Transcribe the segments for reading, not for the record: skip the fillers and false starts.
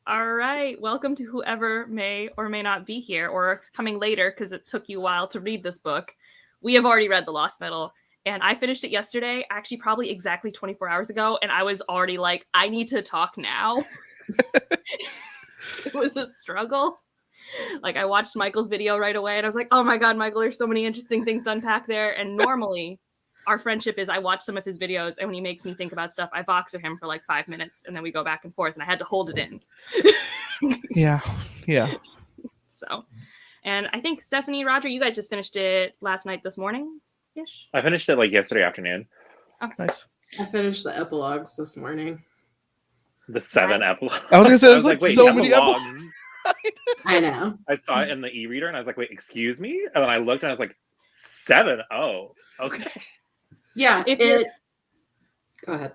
All right, welcome to whoever may or may not be here or coming later because it took you a while to read this book. We have already read The Lost Metal, and I finished it yesterday, actually probably exactly 24 hours ago, and I was already like, I need to talk now. It was a struggle. Like, I watched Michael's video right away, and I was like, oh my god, Michael, there's so many interesting things to unpack there. And normally, our friendship is I watch some of his videos, and when he makes me think about stuff, I boxer him for like 5 minutes, and then we go back and forth, and I had to hold it in. Yeah. So, and I think Stephanie, Roger, you guys just finished it last night, this morning ish. I finished it like yesterday afternoon. Okay. Nice. I finished the epilogues this morning. The 7 epilogues. I was gonna say there's like wait, so many epilogues. I know. I saw it in the e-reader and I was like, wait, excuse me? And then I looked and I was like, 7? Oh, okay. Yeah, Go ahead.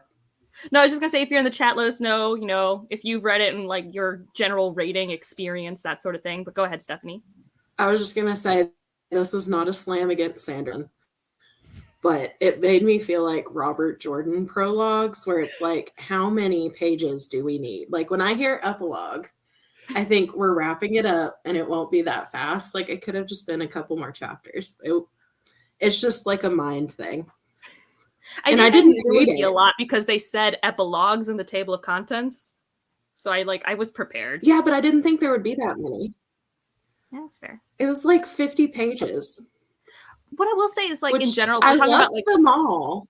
No, I was just gonna say, if you're in the chat, let us know, you know, if you've read it and like your general rating, experience, that sort of thing. But go ahead, Stephanie. I was just gonna say, this is not a slam against Sandra, but it made me feel like Robert Jordan prologues, where it's like, how many pages do we need? Like, when I hear epilogue, I think we're wrapping it up and it won't be that fast. Like, it could have just been a couple more chapters. It's just like a mind thing. I didn't read it a lot because they said epilogues in the table of contents. So I was prepared. Yeah, but I didn't think there would be that many. Yeah, that's fair. It was like 50 pages. What I will say is, like, in general, I we're talking loved about, like, them all.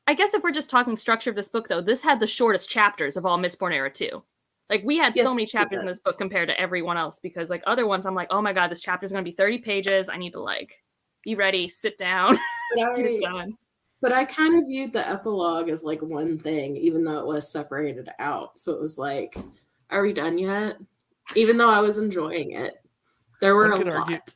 I guess if we're just talking structure of this book, though, this had the shortest chapters of all Mistborn Era 2. Like, we had so many chapters in this book compared to everyone else, because, like, other ones, I'm like, oh my god, this chapter's going to be 30 pages. I need to, like, be ready, sit down, get it done. But I kind of viewed the epilogue as, like, one thing, even though it was separated out. So it was like, are we done yet? Even though I was enjoying it. There were a lot.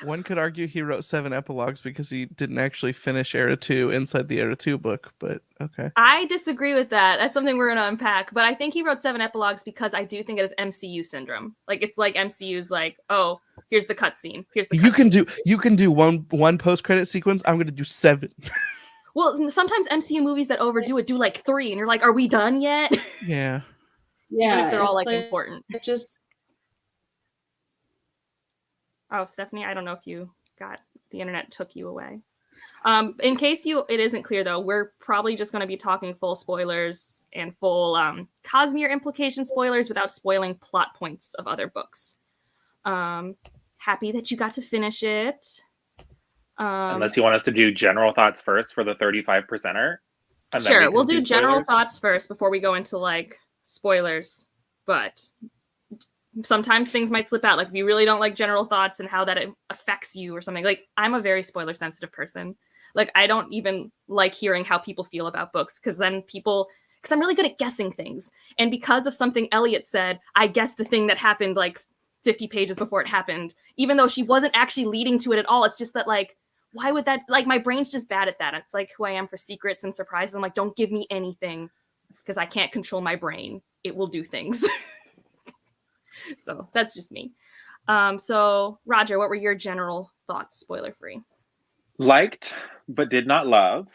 One could argue he wrote 7 epilogues because he didn't actually finish Era 2 inside the Era 2 book, but okay. I disagree with that. That's something we're going to unpack. But I think he wrote 7 epilogues because I do think it is MCU syndrome. Like, it's like MCU's like, oh, here's the cutscene. Here's the cutscene. You can do one post-credit sequence. I'm going to do 7. Well, sometimes MCU movies that overdo it do like 3, and you're like, are we done yet? Yeah. Yeah. They're all like important. It just... Oh, Stephanie, I don't know if you got the internet took you away. In case it isn't clear, though, we're probably just going to be talking full spoilers and full Cosmere implication spoilers without spoiling plot points of other books. Happy that you got to finish it. Unless you want us to do general thoughts first for the 35%er. Sure, we'll do general thoughts first before we go into, like, spoilers. But sometimes things might slip out. Like, if you really don't like general thoughts and how that affects you or something. Like, I'm a very spoiler sensitive person. Like, I don't even like hearing how people feel about books, because I'm really good at guessing things. And because of something Elliot said, I guessed a thing that happened like 50 pages before it happened, even though she wasn't actually leading to it at all. It's just that, like, why would that, like, my brain's just bad at that. It's like who I am for secrets and surprises. I'm like, don't give me anything, because I can't control my brain. It will do things. So that's just me. So Roger, what were your general thoughts, spoiler free? Liked, but did not love.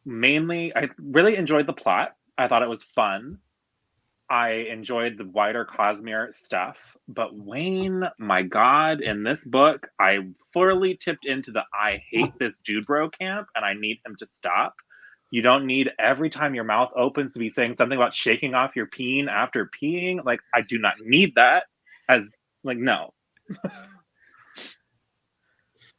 Mainly, I really enjoyed the plot. I thought it was fun. I enjoyed the wider Cosmere stuff. But Wayne, my god, in this book, I thoroughly tipped into the I hate this dude bro camp, and I need him to stop. You don't need every time your mouth opens to be saying something about shaking off your peen after peeing. Like, I do not need that. No.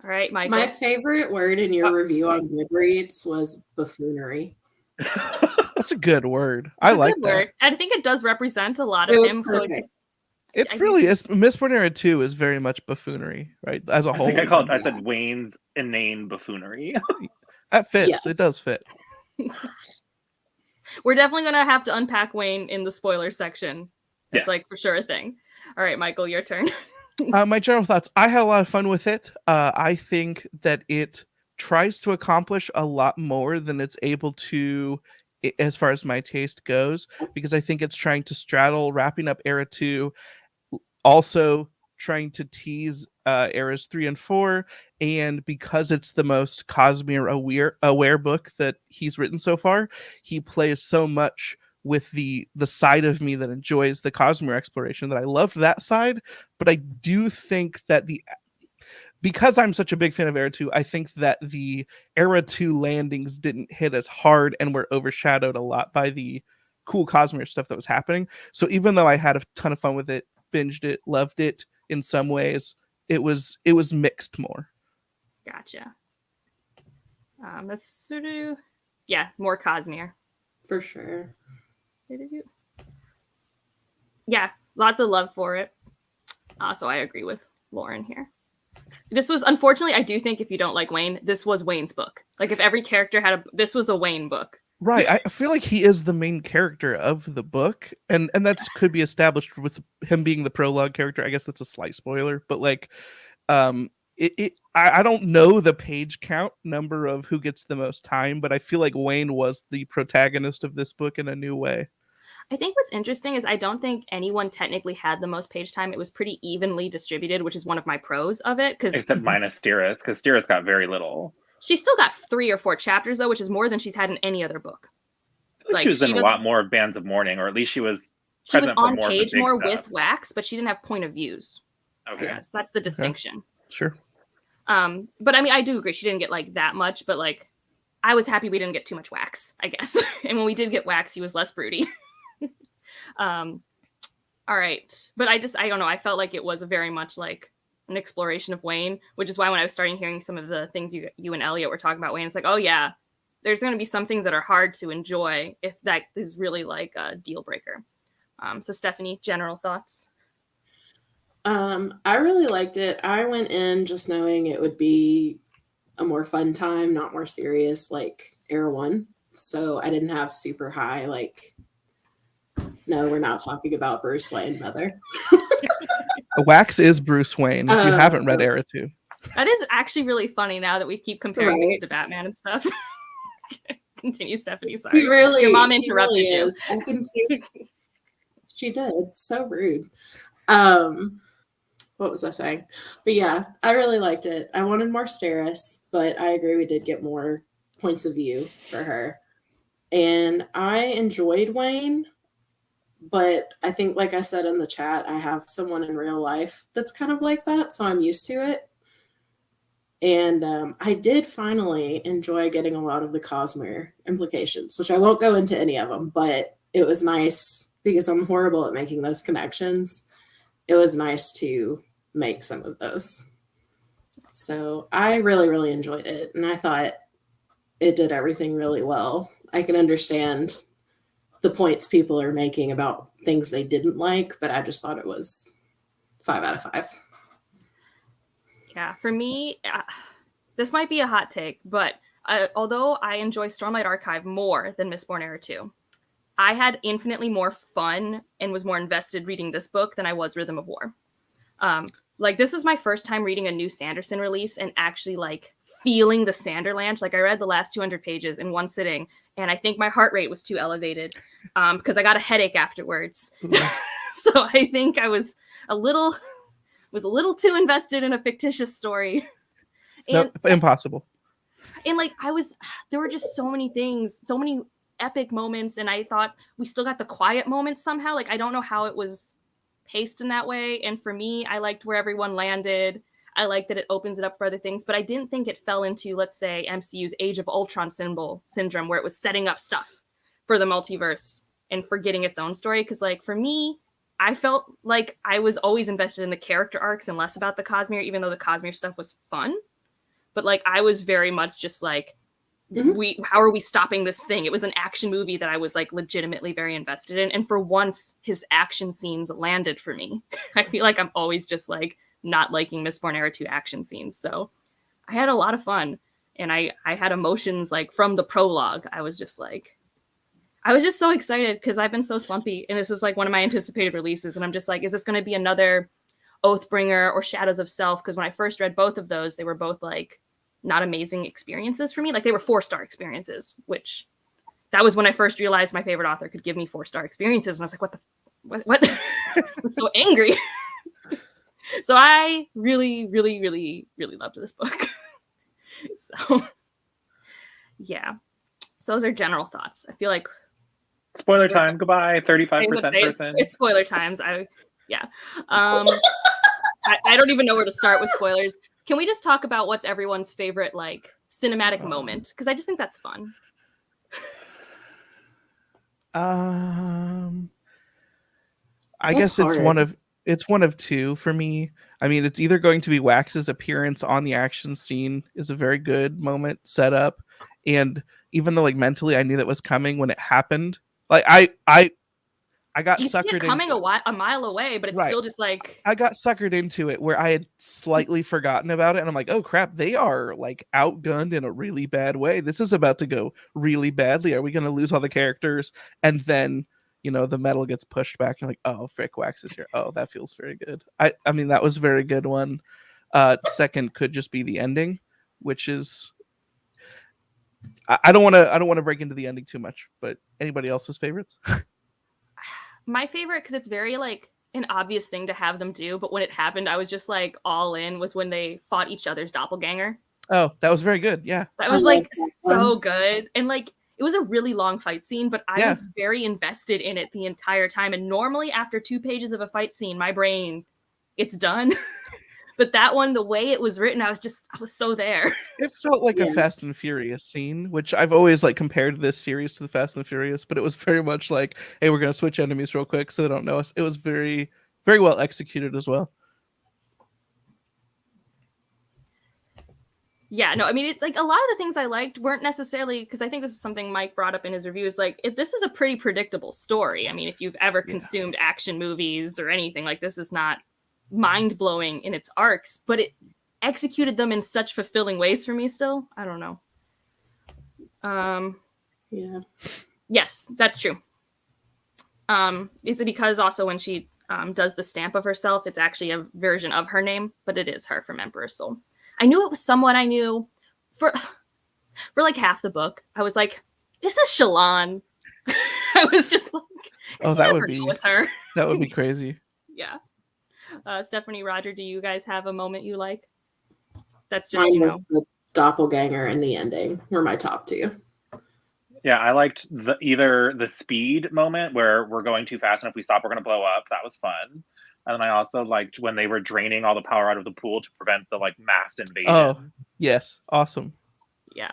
All right, Michael. My favorite word in your review on Goodreads was buffoonery. That's a good word. I like that. Word. I think it does represent a lot of him. Perfect. So Mistborn Era 2 is very much buffoonery, right? As a whole. I said Wayne's inane buffoonery. That fits. Yes. It does fit. We're definitely going to have to unpack Wayne in the spoiler section. It's like for sure a thing. All right, Michael, your turn. My general thoughts. I had a lot of fun with it. I think that it tries to accomplish a lot more than it's able to, as far as my taste goes, because I think it's trying to straddle wrapping up Era 2, also trying to tease Eras 3 and 4, and because it's the most Cosmere aware book that he's written so far, he plays so much with the side of me that enjoys the Cosmere exploration, that I loved that side, but I do think that because I'm such a big fan of Era 2, I think that the Era 2 landings didn't hit as hard and were overshadowed a lot by the cool Cosmere stuff that was happening. So even though I had a ton of fun with it, binged it, loved it in some ways, it was mixed more. Gotcha. That's sort of, yeah, more Cosmere. For sure. Yeah, lots of love for it. So I agree with Lauren here. This was, unfortunately, I do think if you don't like Wayne, this was Wayne's book. Like if every character had this was a Wayne book. Right. I feel like he is the main character of the book, and that could be established with him being the prologue character. I guess that's a slight spoiler, but like, I don't know the page count number of who gets the most time, but I feel like Wayne was the protagonist of this book in a new way. I think what's interesting is I don't think anyone technically had the most page time. It was pretty evenly distributed, which is one of my pros of it. Except minus Steeris, because Steeris got very little. She still got 3 or 4 chapters, though, which is more than she's had in any other book. Like, she was in a lot more of Bands of Mourning, or at least she was on page more with Wax, but she didn't have point of views. Okay. Yes, that's the distinction. Okay. Sure. But I mean, I do agree. She didn't get like that much, but like, I was happy we didn't get too much Wax, I guess. And when we did get Wax, he was less broody. All right. But I don't know. I felt like it was a very much like an exploration of Wayne, which is why when I was starting hearing some of the things you and Elliot were talking about Wayne, it's like, oh yeah, there's going to be some things that are hard to enjoy if that is really like a deal breaker. So Stephanie, general thoughts? I really liked it. I went in just knowing it would be a more fun time, not more serious like Era 1. So I didn't have super high, like, no, we're not talking about Bruce Wayne, mother. Wax is Bruce Wayne, if you haven't read Era 2. That is actually really funny now that we keep comparing things to Batman and stuff. Continue, Stephanie. Sorry. Your mom interrupted you. I can see. She did. So rude. What was I saying? But yeah, I really liked it. I wanted more Steris, but I agree we did get more points of view for her. And I enjoyed Wayne, but I think, like I said in the chat, I have someone in real life that's kind of like that, so I'm used to it. And I did finally enjoy getting a lot of the Cosmere implications, which I won't go into any of them, but it was nice because I'm horrible at making those connections. It was nice to make some of those. So I really, really enjoyed it. And I thought it did everything really well. I can understand the points people are making about things they didn't like, but I just thought it was 5 out of 5. Yeah, for me, this might be a hot take, but although I enjoy Stormlight Archive more than Mistborn Era 2, I had infinitely more fun and was more invested reading this book than I was Rhythm of War. Like, this is my first time reading a new Sanderson release and actually, like, feeling the Sanderlanche. Like, I read the last 200 pages in one sitting, and I think my heart rate was too elevated because I got a headache afterwards. So I think I was a little too invested in a fictitious story. And, no, impossible. And, like, there were just so many things, so many epic moments, and I thought we still got the quiet moments somehow. Like, I don't know how it was paced in that way, and for me, I liked where everyone landed. I like that it opens it up for other things, but I didn't think it fell into, let's say, MCU's Age of Ultron syndrome, where it was setting up stuff for the multiverse and forgetting its own story. Because, like, for me, I felt like I was always invested in the character arcs and less about the Cosmere, even though the Cosmere stuff was fun. But, like, I was very much just like, how are we stopping this thing? It was an action movie that I was, like, legitimately very invested in. And for once, his action scenes landed for me. I feel like I'm always just, like, not liking Mistborn Era 2 action scenes. So I had a lot of fun. And I had emotions, like, from the prologue. I was just so excited because I've been so slumpy. And this was, like, one of my anticipated releases. And I'm just like, is this going to be another Oathbringer or Shadows of Self? Because when I first read both of those, they were both, like, not amazing experiences for me. Like, they were 4-star experiences, which that was when I first realized my favorite author could give me 4-star experiences. And I was like, what? I'm so angry. So I really, really, really, really loved this book. So yeah. So those are general thoughts. I feel like Spoiler time. Goodbye. 35% person. It's spoiler times. I don't even know where to start with spoilers. Can we just talk about what's everyone's favorite like cinematic moment? Because I just think that's fun. I guess it's one of two for me. I mean, it's either going to be Wax's appearance on the action scene is a very good moment set up, and even though like mentally I knew that was coming when it happened, like I got you suckered see it coming into a mile away, but it's still just like I got suckered into it where I had slightly forgotten about it, and I'm like, oh crap, they are like outgunned in a really bad way. This is about to go really badly. Are we going to lose all the characters? And then the metal gets pushed back and like, oh, frick, Wax is here. Oh, that feels very good. I mean, that was a very good one. Second could just be the ending, which is I don't want to break into the ending too much, but anybody else's favorites? My favorite, because it's very like an obvious thing to have them do, but when it happened, I was just like all in, was when they fought each other's doppelganger. Oh, that was very good. Yeah. That was like so good. And like it was a really long fight scene, but I was very invested in it the entire time. And normally after 2 pages of a fight scene, my brain, it's done. But that one, the way it was written, I was so there. It felt like a Fast and Furious scene, which I've always like compared this series to the Fast and Furious, but it was very much like, hey, we're going to switch enemies real quick so they don't know us. It was very, very well executed as well. Yeah, no, I mean, it's like a lot of the things I liked weren't necessarily, because I think this is something Mike brought up in his review. It's like, if this is a pretty predictable story. I mean, if you've ever consumed action movies or anything, like this is not mind-blowing in its arcs, but it executed them in such fulfilling ways for me still. I don't know. Yes, that's true. Is it because also when she does the stamp of herself, it's actually a version of her name, but it is her from Emperor's Soul. I knew it was someone I knew for like half the book. I was like, is this Shallan? I was just like, that would be with her. That would be crazy. Yeah. Stephanie, Roger, do you guys have a moment you like? That's just mine was the doppelganger and the ending were my top two. Yeah, I liked either the speed moment where we're going too fast and if we stop, we're going to blow up. That was fun. And then I also liked when they were draining all the power out of the pool to prevent the like mass invasion. Oh, yes. Awesome. Yeah.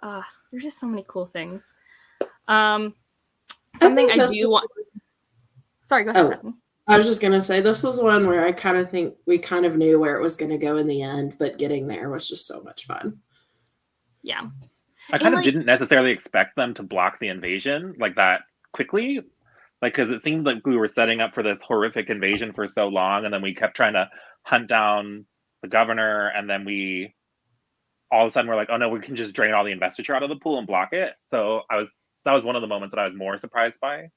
There's just so many cool things. Something I do want. Sorry, go ahead, Stephanie. I was just going to say, this was one where I kind of think we kind of knew where it was going to go in the end, but getting there was just so much fun. Yeah. I kind of didn't necessarily expect them to block the invasion like that quickly. Like, because it seemed like we were setting up for this horrific invasion for so long, and then we kept trying to hunt down the governor, and then we all of a sudden we're like, oh no, we can just drain all the investiture out of the pool and block it. So that was one of the moments that I was more surprised by,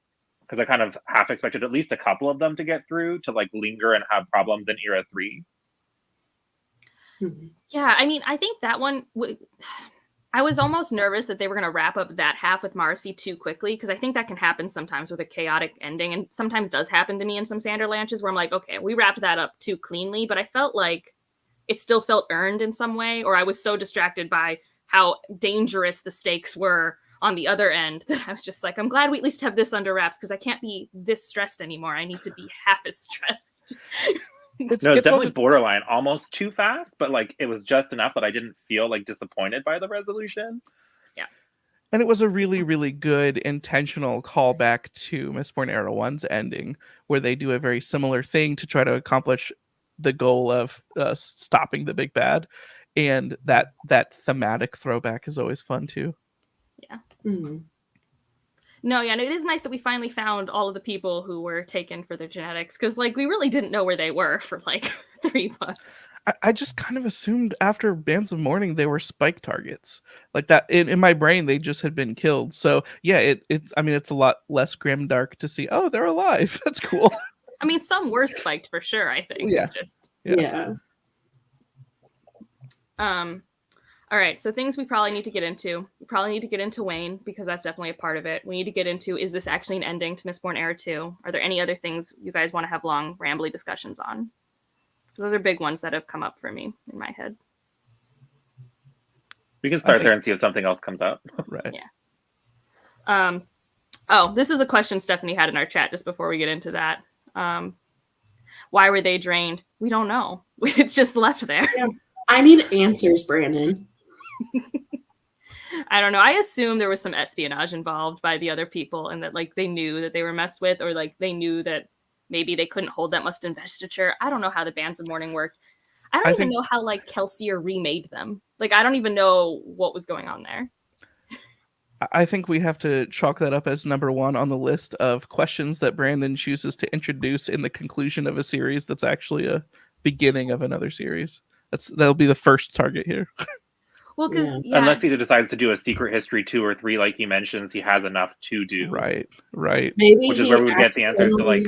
because I kind of half expected at least a couple of them to get through to like linger and have problems in Era 3. Yeah, I mean, I think that one. I was almost nervous that they were going to wrap up that half with Marcy too quickly, because I think that can happen sometimes with a chaotic ending, and sometimes does happen to me in some Sanderlanches where I'm like, okay, we wrapped that up too cleanly, but I felt like it still felt earned in some way, or I was so distracted by how dangerous the stakes were on the other end that I was just like, I'm glad we at least have this under wraps, because I can't be this stressed anymore. I need to be half as stressed. It's definitely borderline, almost too fast, but like it was just enough that I didn't feel like disappointed by the resolution. Yeah. And it was a really, really good intentional callback to Mistborn Era 1's ending, where they do a very similar thing to try to accomplish the goal of stopping the big bad. And that thematic throwback is always fun too. Yeah. Mm-hmm. No, yeah, and it is nice that we finally found all of the people who were taken for their genetics, because like we really didn't know where they were for like 3 months. I just kind of assumed after Bands of Mourning they were spike targets, like that in my brain they just had been killed. So yeah, it's I mean it's a lot less grimdark to see. Oh, they're alive. That's cool. I mean, some were spiked for sure. I think yeah. It's just yeah. All right, so things we probably need to get into. We probably need to get into Wayne, because that's definitely a part of it. We need to get into, is this actually an ending to Mistborn Era 2? Are there any other things you guys want to have long, rambly discussions on? Those are big ones that have come up for me in my head. We can start there and see if something else comes up. Right. Yeah. Oh, this is a question Stephanie had in our chat just before we get into that. Why were they drained? We don't know. It's just left there. Yeah. I need answers, Brandon. I don't know. I assume there was some espionage involved by the other people and that like they knew that they were messed with, or like they knew that maybe they couldn't hold that much investiture. I don't know how the Bands of Mourning worked. I don't even know how like Kelsier remade them. Like I don't even know what was going on there. I think we have to chalk that up as number one on the list of questions that Brandon chooses to introduce in the conclusion of a series that's actually a beginning of another series. That'll be the first target here. Well, because unless he decides to do a Secret History 2 or 3, like he mentions, he has enough to do. Right. Maybe which is where we would get the answers to like.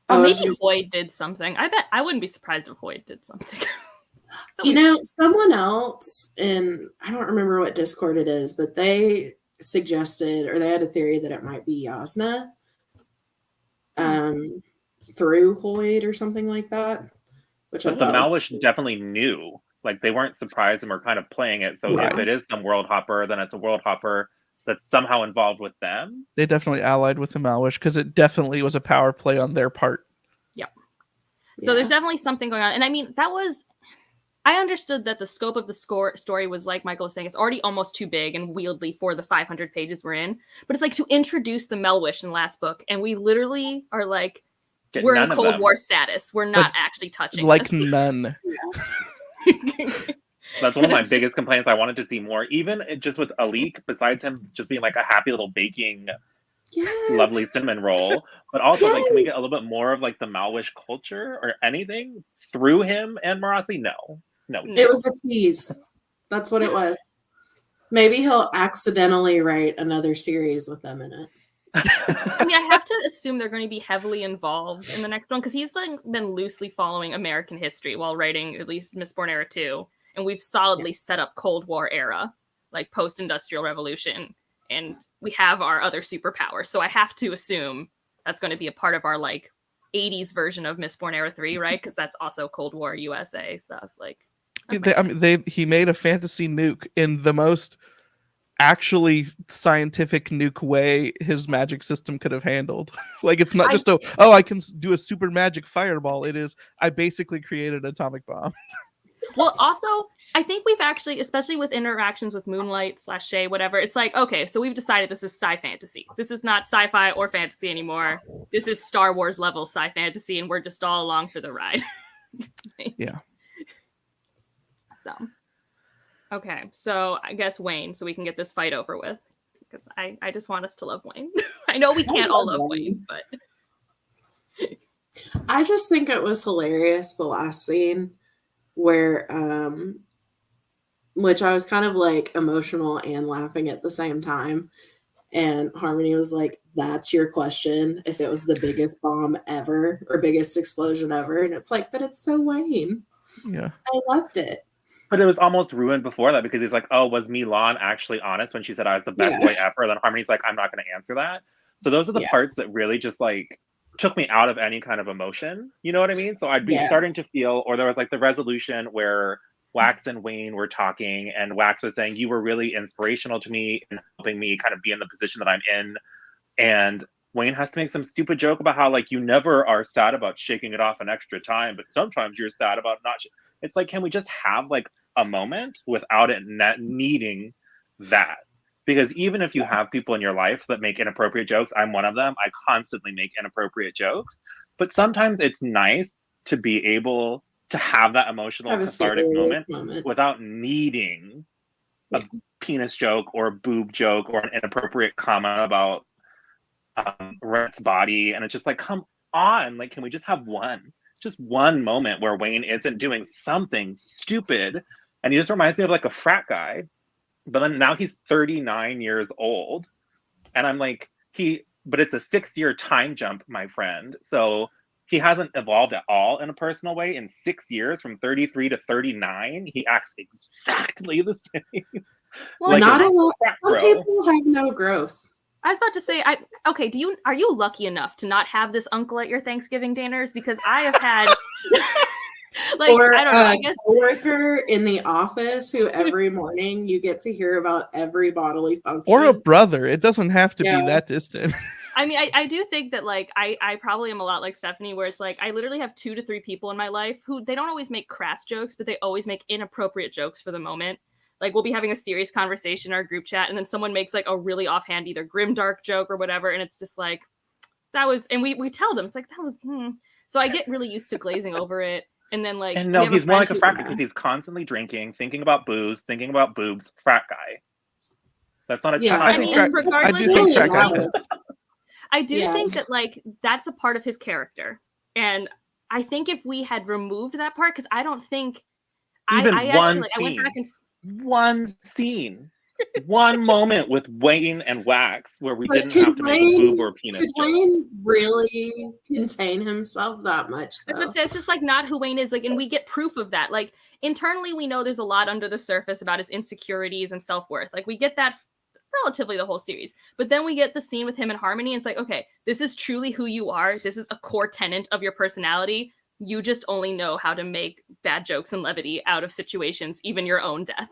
Oh, maybe Hoyd did something. I bet I wouldn't be surprised if Hoyd did something. You know, someone else in, I don't remember what Discord it is, but they suggested, or they had a theory that it might be Yasna through Hoyd or something like that. But the Malwish definitely knew. Like they weren't surprised and were kind of playing it. So if it is some world hopper, then it's a world hopper that's somehow involved with them. They definitely allied with the Malwish because it definitely was a power play on their part. Yep. So there's definitely something going on. And I mean, I understood that the scope of the story was, like Michael was saying, it's already almost too big and wieldy for the 500 pages we're in. But it's like to introduce the Melwish in the last book, and we literally are like, we're in Cold War status. We're not actually touching like this. none. That's one of my biggest complaints. I wanted to see more, even just with Alik, besides him just being like a happy little baking lovely cinnamon roll, but also like, can we get a little bit more of like the Malwish culture or anything through him and Marasi? No. It was a tease. That's what it was. Maybe he'll accidentally write another series with them in it. I mean, I have to assume they're going to be heavily involved in the next one because he's been loosely following American history while writing at least Mistborn Era 2, and we've solidly set up Cold War era, like post-industrial revolution, and we have our other superpowers. So I have to assume that's going to be a part of our like 80s version of Mistborn Era 3, right? Because that's also Cold War USA stuff. Like, he made a fantasy nuke in the most actually scientific nuke way his magic system could have handled. Like it's not just I can do a super magic fireball. It is I basically created an atomic bomb. Well, also I think we've actually, especially with interactions with Moonlight / Shay, whatever, it's like, okay, so we've decided this is sci-fantasy. This is not sci-fi or fantasy anymore. This is Star Wars level sci-fantasy, and we're just all along for the ride. Yeah. So, okay, so I guess Wayne, so we can get this fight over with, because I just want us to love Wayne. I know we can't all love Wayne, but I just think it was hilarious, the last scene where which I was kind of like emotional and laughing at the same time, and Harmony was like, that's your question, if it was the biggest bomb ever or biggest explosion ever, and it's like, but it's so Wayne. Yeah, I loved it. But it was almost ruined before that because he's like, oh, was Milan actually honest when she said I was the best boy ever? Then Harmony's like, I'm not going to answer that. So those are the parts that really just like took me out of any kind of emotion. You know what I mean? So I'd be starting to feel, or there was like the resolution where Wax and Wayne were talking, and Wax was saying, you were really inspirational to me and helping me kind of be in the position that I'm in. And Wayne has to make some stupid joke about how like you never are sad about shaking it off an extra time, but sometimes you're sad about not. It's like, can we just have like a moment without it needing that? Because even if you have people in your life that make inappropriate jokes, I'm one of them. I constantly make inappropriate jokes, but sometimes it's nice to be able to have that emotional cathartic moment without needing a penis joke or a boob joke or an inappropriate comment about Rent's body. And it's just like, come on, like, can we just have just one moment where Wayne isn't doing something stupid? And he just reminds me of like a frat guy, but then now he's 39 years old. And I'm like, but it's a 6-year time jump, my friend. So he hasn't evolved at all in a personal way in 6 years, from 33 to 39. He acts exactly the same. Well, like not a lot. Some people have no growth. I was about to say, are you lucky enough to not have this uncle at your Thanksgiving dinners? Because I have had Like, or I don't know. a I guess coworker in the office who every morning you get to hear about every bodily function. Or a brother. It doesn't have to Yeah. be that distant. I mean, I do think that, like, I probably am a lot like Stephanie, where it's like, I literally have 2 to 3 people in my life who, they don't always make crass jokes, but they always make inappropriate jokes for the moment. Like, we'll be having a serious conversation in our group chat, and then someone makes, like, a really offhand, either grimdark joke or whatever, and it's just like, that was, and we tell them, it's like, that was, So I get really used to glazing over it, and then, like, And we no, have he's more like a friend frat who- guy because he's constantly drinking, thinking about booze, thinking about boobs. Frat guy. That's not a Yeah, child. I mean, I regardless, do think frat guy valid. fits. I do Yeah. think that, like, that's a part of his character. And I think if we had removed that part, because I don't think Even I one actually, like, I went back and One scene. One moment with Wayne and Wax where we But didn't could have to make Wayne- boob or penis Could jokes. Wayne really contain himself that much, though? it's just like not who Wayne is, like, and we get proof of that. Like, internally, we know there's a lot under the surface about his insecurities and self-worth. Like, we get that relatively the whole series, but then we get the scene with him and Harmony, and it's like, okay, this is truly who you are. This is a core tenet of your personality. You just only know how to make bad jokes and levity out of situations, even your own death.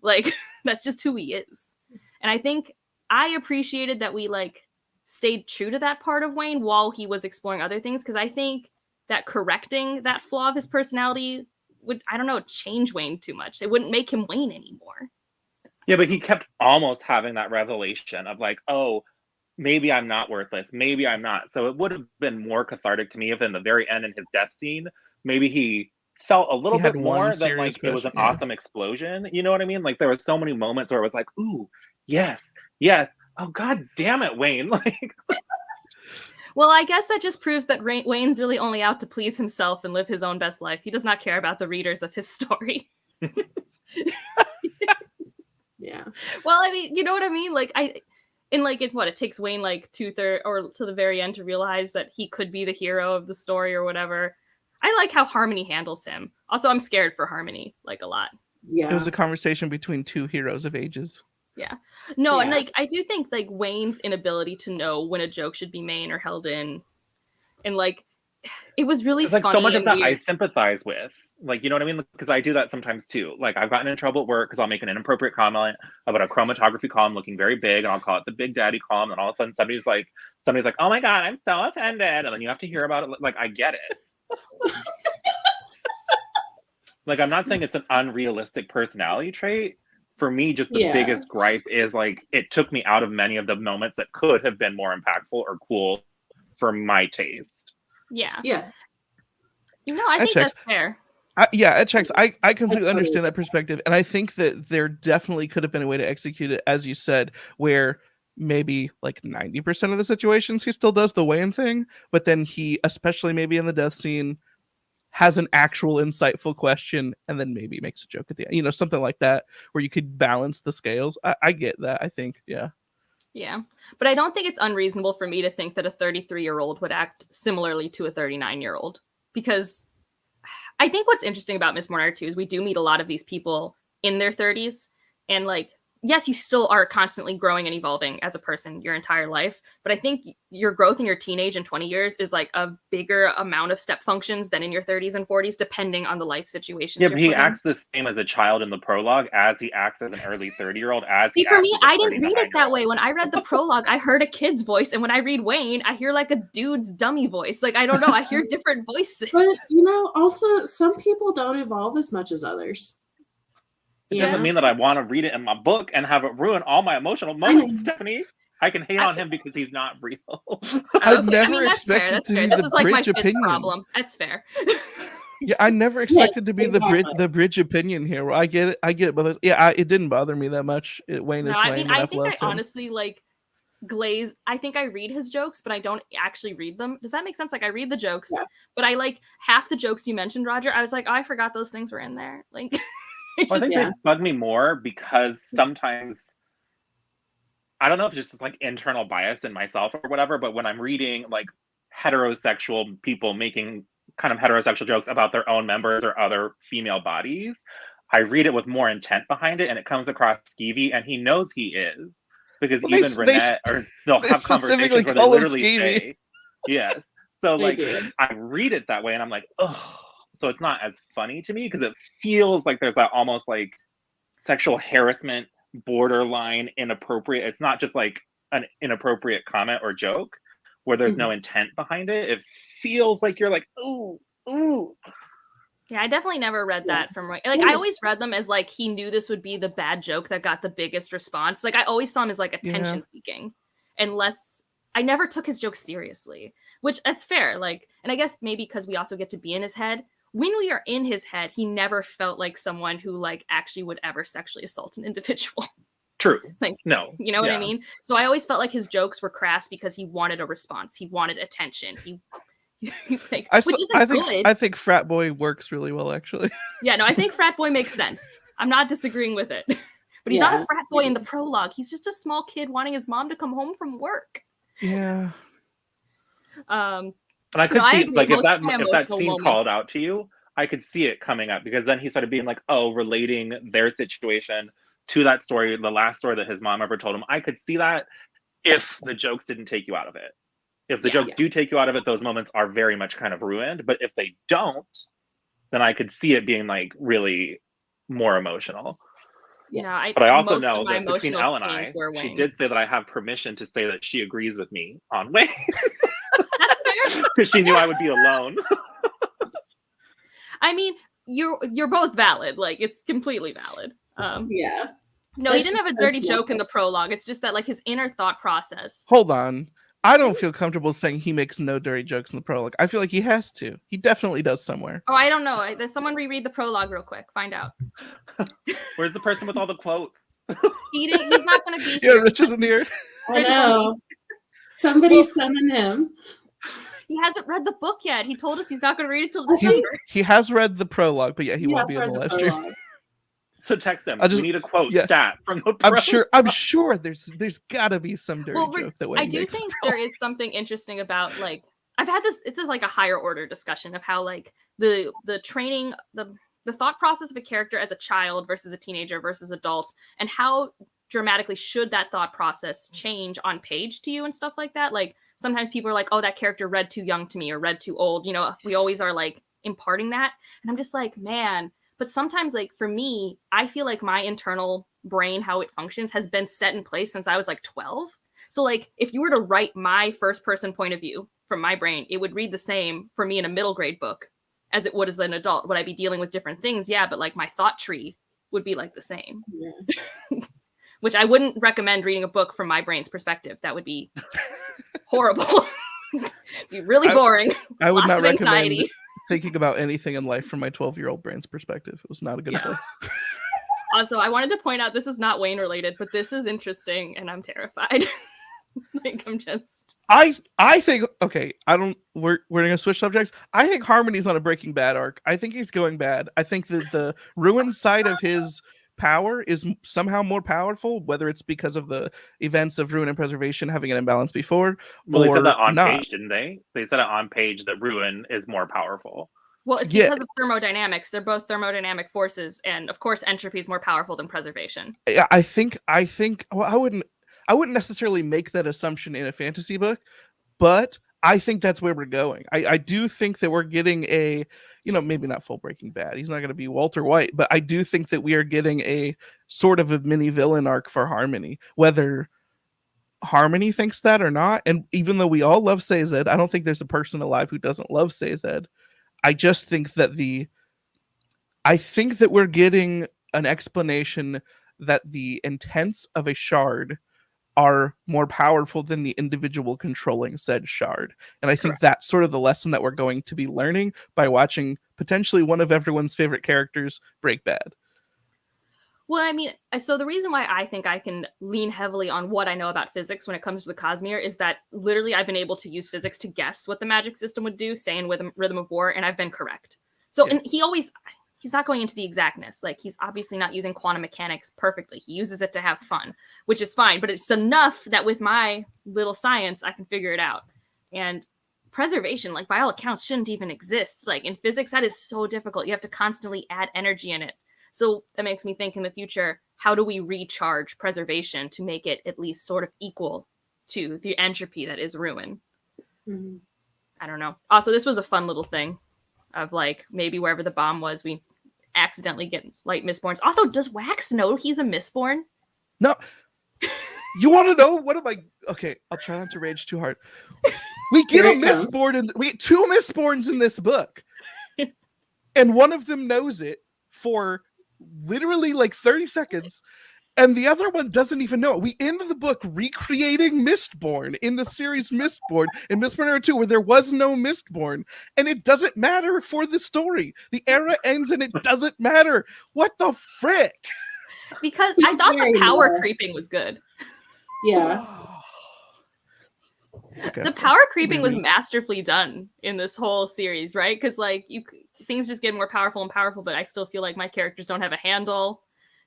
Like, that's just who he is. And I think I appreciated that we, like, stayed true to that part of Wayne while he was exploring other things, because I think that correcting that flaw of his personality would, I don't know, change Wayne too much. It wouldn't make him Wayne anymore. Yeah, but he kept almost having that revelation of like, oh, maybe I'm not worthless. Maybe I'm not. So it would have been more cathartic to me if in the very end in his death scene, maybe he felt a little He had bit one more than serious like it was an question, yeah. awesome explosion. You know what I mean? Like there were so many moments where it was like, ooh, yes, yes. Oh, God damn it, Wayne. Like, Well, I guess that just proves that Wayne's really only out to please himself and live his own best life. He does not care about the readers of his story. Yeah. Well, I mean, you know what I mean? Like, it takes Wayne like 2/3 or to the very end to realize that he could be the hero of the story or whatever. I like how Harmony handles him. Also, I'm scared for Harmony, like, a lot. Yeah. It was a conversation between two heroes of ages. Yeah. No, and Yeah. like, I do think like Wayne's inability to know when a joke should be main or held in, and like, it was really it's like funny so much of and that I weird. sympathize with. Like, you know what I mean? Because I do that sometimes too. Like, I've gotten in trouble at work because I'll make an inappropriate comment about a chromatography column looking very big, and I'll call it the Big Daddy column, and all of a sudden somebody's like, oh my God, I'm so offended. And then you have to hear about it. Like, I get it. Like, I'm not saying it's an unrealistic personality trait. For me, just the Yeah. biggest gripe is like, it took me out of many of the moments that could have been more impactful or cool for my taste. Yeah. Yeah. No, I think checks. that's fair. It checks. I completely totally understand that perspective. And I think that there definitely could have been a way to execute it, as you said, where maybe like 90% of the situations he still does the Wayne thing, but then he, especially maybe in the death scene, has an actual insightful question and then maybe makes a joke at the end. You know, something like that where you could balance the scales. I get that, I think. Yeah. Yeah. But I don't think it's unreasonable for me to think that a 33-year-old would act similarly to a 39-year-old. Because I think what's interesting about Miss Mornar too is we do meet a lot of these people in their 30s, and like, yes, you still are constantly growing and evolving as a person your entire life, but I think your growth in your teenage and 20 years is like a bigger amount of step functions than in your 30s and 40s, depending on the life situations. Yeah, you're but he put in. acts the same as a child in the prologue as he acts as an early 30-year-old, as See, he for acts me, as a I didn't read it that 39-year-old. way. When I read the prologue, I heard a kid's voice, and when I read Wayne, I hear like a dude's dummy voice. Like, I don't know, I hear different voices. But, you know, also, some people don't evolve as much as others. It Yeah. doesn't mean that I want to read it in my book and have it ruin all my emotional moments, Stephanie. I can hate on him because he's not real. I Okay, never I mean, that's fair. expected That's to fair. be This the is like my bridge fifth opinion. problem. That's fair. Yeah, I never expected to be exactly. the bridge opinion here. Well, I get it, but yeah, it didn't bother me that much. Wayne No, is I Wayne, mean, and I I've think I loved him. honestly like glaze. I think I read his jokes, but I don't actually read them. Does that make sense? Like, I read the jokes, Yeah. but I like half the jokes you mentioned, Roger. I was like, oh, I forgot those things were in there. Like, Well, I think Yeah. they bug me more because sometimes, I don't know if it's just like internal bias in myself or whatever, but when I'm reading like heterosexual people making kind of heterosexual jokes about their own members or other female bodies, I read it with more intent behind it, and it comes across skeevy, and he knows he is. Because Well, even Renette, or they'll they have specifically conversations where they call him literally skeevy. say, yes. So They like, do. I read it that way, and I'm like, oh, so it's not as funny to me because it feels like there's that almost like sexual harassment, borderline inappropriate. It's not just like an inappropriate comment or joke where there's no intent behind it. It feels like you're like, ooh, ooh. Yeah, I definitely never read that from like I always read them as like he knew this would be the bad joke that got the biggest response. Like I always saw him as like attention seeking, unless I never took his jokes seriously, which that's fair. Like, and I guess maybe because we also get to be in his head. When we are in his head, he never felt like someone who like actually would ever sexually assault an individual. True. Like, no, you know what I mean? So I always felt like his jokes were crass because he wanted a response. He wanted attention. Like, I think frat boy works really well, actually. Yeah, no, I think frat boy makes sense. I'm not disagreeing with it. But he's not a frat boy in the prologue. He's just a small kid wanting his mom to come home from work. Yeah. And I could see like if that scene called out to you, I could see it coming up because then he started being like, oh, relating their situation to that story, the last story that his mom ever told him. I could see that if the jokes didn't take you out of it. If the jokes do take you out of it, those moments are very much kind of ruined. But if they don't, then I could see it being like really more emotional. Yeah, but I also know that between Elle and I, she did say that I have permission to say that she agrees with me on Wayne. That's fair. Because she knew I would be alone. I mean, you're both valid. Like, it's completely valid. Yeah. No, he didn't have a dirty joke in the prologue. It's just that like his inner thought process. Hold on. I don't feel comfortable saying he makes no dirty jokes in the prologue. I feel like he has to. He definitely does somewhere. Oh, I don't know. Does someone reread the prologue real quick? Find out. Where's the person with all the quotes? He's not going to be here. Yeah, Rich isn't here. I know. Somebody summon him. He hasn't read the book yet. He told us he's not going to read it till December. He has read the prologue, but yeah, he won't be in the live stream. So text him. We need a quote stat from the prologue. I'm sure there's gotta be some dirty joke that Wayne I do think there is something interesting about like I've had this. It's like a higher order discussion of how like the training the thought process of a character as a child versus a teenager versus adult, and how dramatically should that thought process change on page to you and stuff like that. Like sometimes people are like, oh, that character read too young to me or read too old. You know, we always are like imparting that, and I'm just like, man. But sometimes, like, for me, I feel like my internal brain, how it functions, has been set in place since I was, like, 12. So, like, if you were to write my first-person point of view from my brain, it would read the same for me in a middle grade book as it would as an adult. Would I be dealing with different things? Yeah, but, like, my thought tree would be, like, the same. Yeah. Which I wouldn't recommend reading a book from my brain's perspective. That would be horrible. It'd be really boring. I would not recommend thinking about anything in life from my 12-year-old brain's perspective. It was not a good place. Also, I wanted to point out this is not Wayne related, but this is interesting and I'm terrified. Like I think we're gonna switch subjects. I think Harmony's on a Breaking Bad arc. I think he's going bad. I think that the ruined side of his power is somehow more powerful, whether it's because of the events of Ruin and Preservation having an imbalance before. Well, they said that on page, didn't they? They said it on page that Ruin is more powerful. Well, it's because of thermodynamics. They're both thermodynamic forces, and of course, entropy is more powerful than preservation. Yeah, I think. Well, I wouldn't necessarily make that assumption in a fantasy book, but I think that's where we're going. I do think that we're getting a, maybe not full Breaking Bad. He's not going to be Walter White, but I do think that we are getting a sort of a mini villain arc for Harmony, whether Harmony thinks that or not. And even though we all love Sazed, I don't think there's a person alive who doesn't love Sazed. I just think that we're getting an explanation that the intents of a shard are more powerful than the individual controlling said shard. And I think that's sort of the lesson that we're going to be learning by watching potentially one of everyone's favorite characters break bad. Well, I mean, so the reason why I think I can lean heavily on what I know about physics when it comes to the Cosmere is that literally I've been able to use physics to guess what the magic system would do, say in Rhythm of War, and I've been correct. So, and he's not going into the exactness. Like, he's obviously not using quantum mechanics perfectly. He uses it to have fun, which is fine. But it's enough that with my little science, I can figure it out. And preservation, like, by all accounts, shouldn't even exist. Like, in physics, that is so difficult. You have to constantly add energy in it. So that makes me think in the future, how do we recharge preservation to make it at least sort of equal to the entropy that is ruin? Mm-hmm. I don't know. Also, this was a fun little thing. of like maybe wherever the bomb was, we accidentally get like Mistborns. Also, does Wax know he's a Mistborn? No. You want to know what am I? Okay, I'll try not to rage too hard. We get a Mistborn and we get 2 Mistborns in this book, and one of them knows it for literally like 30 seconds, and the other one doesn't even know it. We end the book recreating Mistborn in the series Mistborn in Mistborn Era 2, where there was no Mistborn, and it doesn't matter for the story. The era ends and it doesn't matter. What the frick? Because I thought the power creeping was good. Yeah. Okay. The power creeping was masterfully done in this whole series, right? Because like things just get more powerful and powerful, but I still feel like my characters don't have a handle.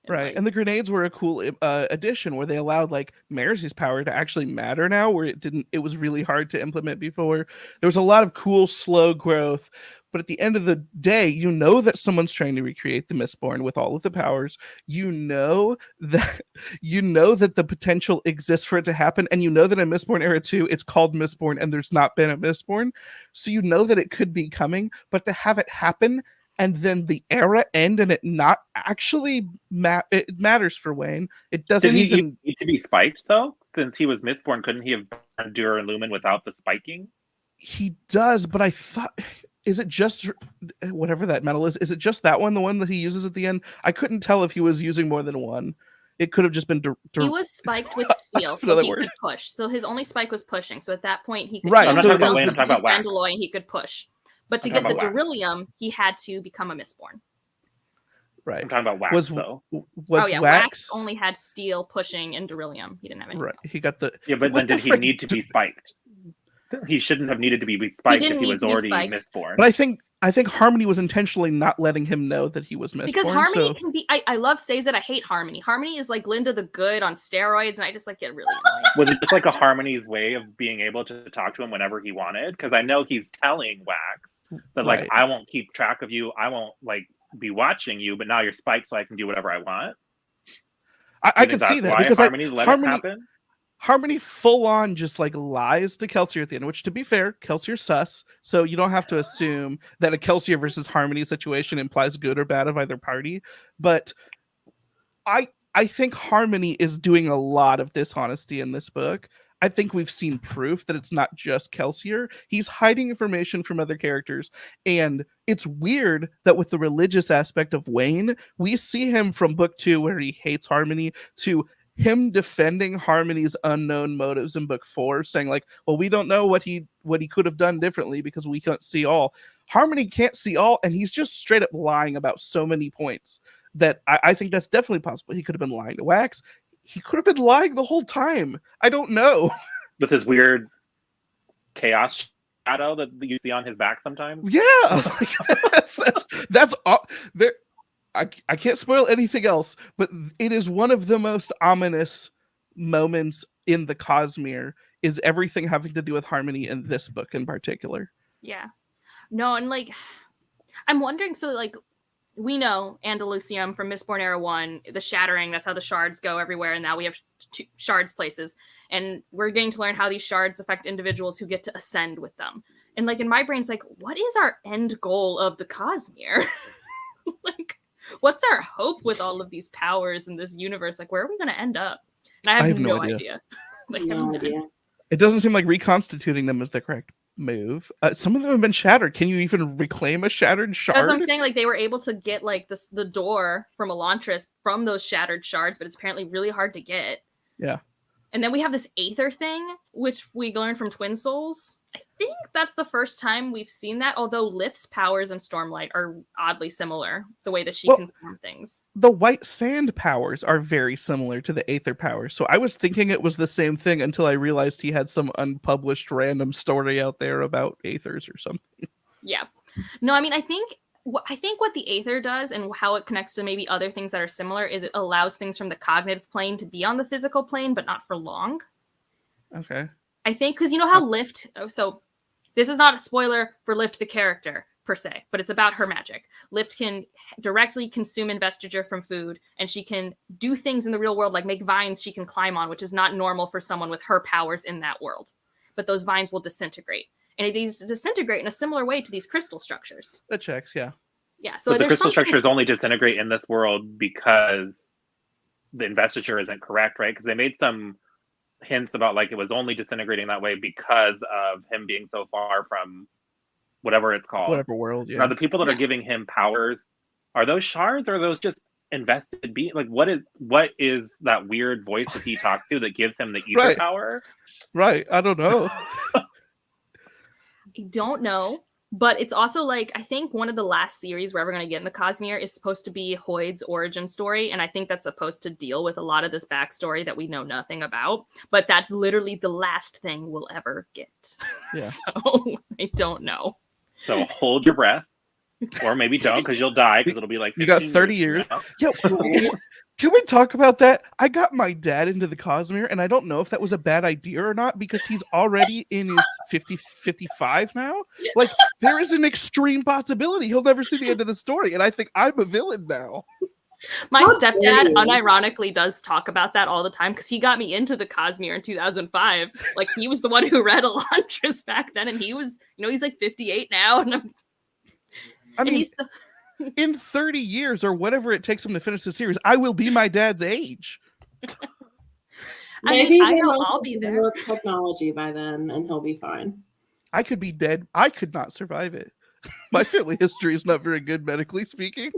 Right, and the grenades were a cool addition where they allowed like Marcy's power to actually matter now, where it was really hard to implement before. There was a lot of cool slow growth, but at the end of the day, you know that someone's trying to recreate the Mistborn with all of the powers. You know that the potential exists for it to happen, and you know that in Mistborn Era 2, it's called Mistborn, and there's not been a Mistborn, so you know that it could be coming. But to have it happen and then the era end and it not actually it matters for Wayne. It doesn't even need to be spiked though. Since he was Mistborn, couldn't he have done Dur and Lumen without the spiking? He does, but I thought, is it just whatever that metal is? Is it just that one, the one that he uses at the end? I couldn't tell if he was using more than one. It could have just been. He was spiked with steel, so he could push. So his only spike was pushing. So at that point, he could. Right. I'm not talking about Wayne. I'm talking about Wax. And he could push. But to get the Beryllium, he had to become a Mistborn. Right. I'm talking about Wax, though. Wax only had steel, pushing, and Beryllium. He didn't have anything. Right. He got the. Yeah, but then did he need to be spiked? He shouldn't have needed to be spiked if he was already Mistborn. But I think Harmony was intentionally not letting him know that he was Mistborn. Because Harmony can be. I love Sazed. I hate Harmony. Harmony is like Glinda the Good on steroids, and I just like get really annoyed. Was it just like a Harmony's way of being able to talk to him whenever he wanted? Because I know he's telling Wax that like I won't keep track of you. I won't like be watching you, but now you're spiked, so I can do whatever I want. I can see that because Harmony let it happen. Harmony full on just like lies to Kelsier at the end, which to be fair, Kelsier's sus, so you don't have to assume that a Kelsier versus Harmony situation implies good or bad of either party. But I think Harmony is doing a lot of dishonesty in this book. I think we've seen proof that it's not just Kelsier. He's hiding information from other characters. And it's weird that with the religious aspect of Wayne, we see him from book 2 where he hates Harmony to him defending Harmony's unknown motives in book 4, saying like, well, we don't know what he could have done differently because we can't see all. Harmony can't see all, and he's just straight up lying about so many points that I think that's definitely possible. He could have been lying to Wax. He could have been lying the whole time. I don't know. With his weird chaos shadow that you see on his back sometimes. Yeah, that's all. There, I can't spoil anything else, but it is one of the most ominous moments in the Cosmere. Is everything having to do with Harmony in this book in particular? Yeah, no, and like, I'm wondering. So like, we know Andalusium from Mistborn Era 1, the shattering, that's how the shards go everywhere, and now we have shards places. And we're getting to learn how these shards affect individuals who get to ascend with them. And like in my brain, it's like, what is our end goal of the Cosmere? Like, what's our hope with all of these powers in this universe? Like, where are we going to end up? And I have no idea. Like, no idea. It doesn't seem like reconstituting them is the correct move. Some of them have been shattered. Can you even reclaim a shattered shard? As I'm saying, like they were able to get like the door from Elantris from those shattered shards, but it's apparently really hard to get. Yeah. And then we have this Aether thing, which we learned from Twin Souls. I think that's the first time we've seen that, although Lift's powers and Stormlight are oddly similar, the way that she can form things. The White Sand powers are very similar to the Aether powers, so I was thinking it was the same thing until I realized he had some unpublished random story out there about Aethers or something. Yeah. No, I mean, I think what the Aether does and how it connects to maybe other things that are similar is it allows things from the cognitive plane to be on the physical plane, but not for long. Okay. I think, because you know how Lift, so this is not a spoiler for Lift the character per se, but it's about her magic. Lift can directly consume investiture from food, and she can do things in the real world, like make vines she can climb on, which is not normal for someone with her powers in that world. But those vines will disintegrate. and these disintegrate in a similar way to these crystal structures. That checks, yeah. Yeah, so But the there's crystal something... structures only disintegrate in this world because the investiture isn't correct, right? Because they made some hints about like it was only disintegrating that way because of him being so far from whatever it's called. Whatever world, yeah. Now, the people that are giving him powers, are those shards or are those just invested beings? Like, what is that weird voice that he talks to that gives him the ether power? Right, I don't know. I don't know. But it's also like, I think one of the last series we're ever going to get in the Cosmere is supposed to be Hoyd's origin story. And I think that's supposed to deal with a lot of this backstory that we know nothing about. But that's literally the last thing we'll ever get. Yeah. So I don't know. So hold your breath. Or maybe don't, because you'll die, because it'll be like 15 you got 30 years. Yeah. Can we talk about that? I got my dad into the Cosmere, and I don't know if that was a bad idea or not, because he's already in his 55 now. Like, there is an extreme possibility he'll never see the end of the story, and I think I'm a villain now. My stepdad unironically does talk about that all the time, because he got me into the Cosmere in 2005. Like, he was the one who read Elantris back then, and he was, he's like 58 now, and I mean, in 30 years or whatever it takes him to finish the series, I will be my dad's age. Maybe I'll be there. Technology by then, and he'll be fine. I could be dead. I could not survive it. My family history is not very good, medically speaking.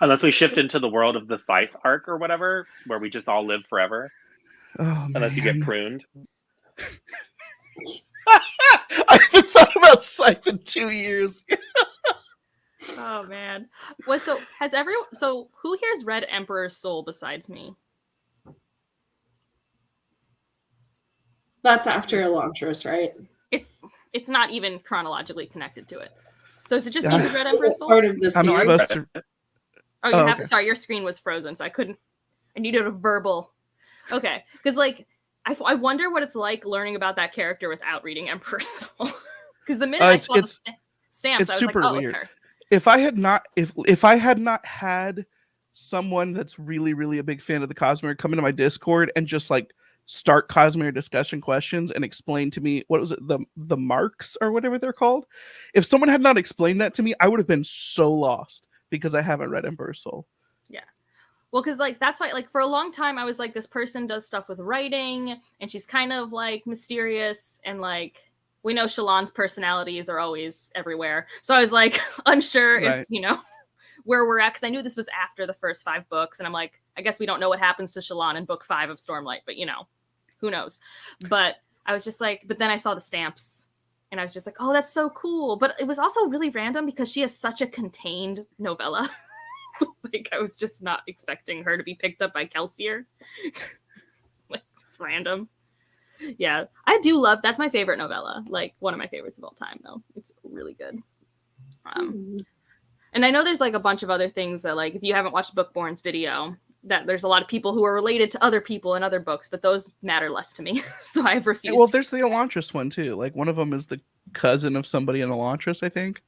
Unless we shift into the world of the Scythe arc or whatever, where we just all live forever. Oh, unless you get pruned. I haven't thought about Scythe in 2 years. Oh man. Well, so who here's read Emperor's Soul besides me? That's after Elantris, right? It's not even chronologically connected to it. So is it just me who's read Emperor's Soul? Part of the series. I'm supposed to. Oh, you have. Okay. Sorry, your screen was frozen, so I couldn't. I needed a verbal. Okay, because like I wonder what it's like learning about that character without reading Emperor's Soul. Because the minute I saw the stamps, I was like, oh, weird. It's her. If I had not had someone that's really, really a big fan of the Cosmere come into my Discord and just like start Cosmere discussion questions and explain to me, what was it, the marks or whatever they're called? If someone had not explained that to me, I would have been so lost because I haven't read Emperor's Soul. Yeah. Well, because like that's why, like for a long time I was like, this person does stuff with writing and she's kind of like mysterious, and like we know Shallan's personalities are always everywhere. So I was like unsure if, where we're at, because I knew this was after the first 5 books. And I'm like, I guess we don't know what happens to Shallan in book 5 of Stormlight, but who knows? But I was just like, but then I saw the stamps and I was just like, oh, that's so cool. But it was also really random because she has such a contained novella. Like I was just not expecting her to be picked up by Kelsier. Like it's random. Yeah, I do love, that's my favorite novella, like one of my favorites of all time though. It's really good. And I know there's like a bunch of other things that, like, if you haven't watched Bookborn's video, that there's a lot of people who are related to other people in other books, but those matter less to me. So I've refused. Well, there's the Elantris one too. Like one of them is the cousin of somebody in Elantris, I think.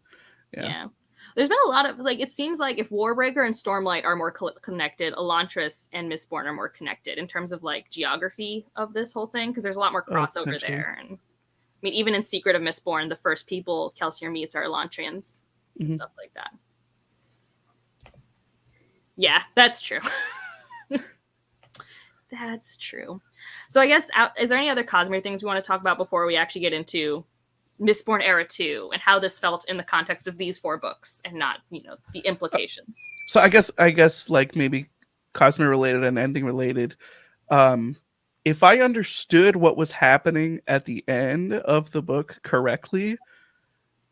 Yeah. There's been a lot of, like, it seems like if Warbreaker and Stormlight are more connected, Elantris and Mistborn are more connected in terms of, like, geography of this whole thing, because there's a lot more crossover there. And I mean, even in Secret of Mistborn, the first people Kelsier meets are Elantrians and stuff like that. Yeah, that's true. That's true. So I guess, is there any other Cosmere things we want to talk about before we actually get into Mistborn Era 2 and how this felt in the context of these 4 books and not, the implications? So I guess like maybe Cosmere related and ending related. If I understood what was happening at the end of the book correctly,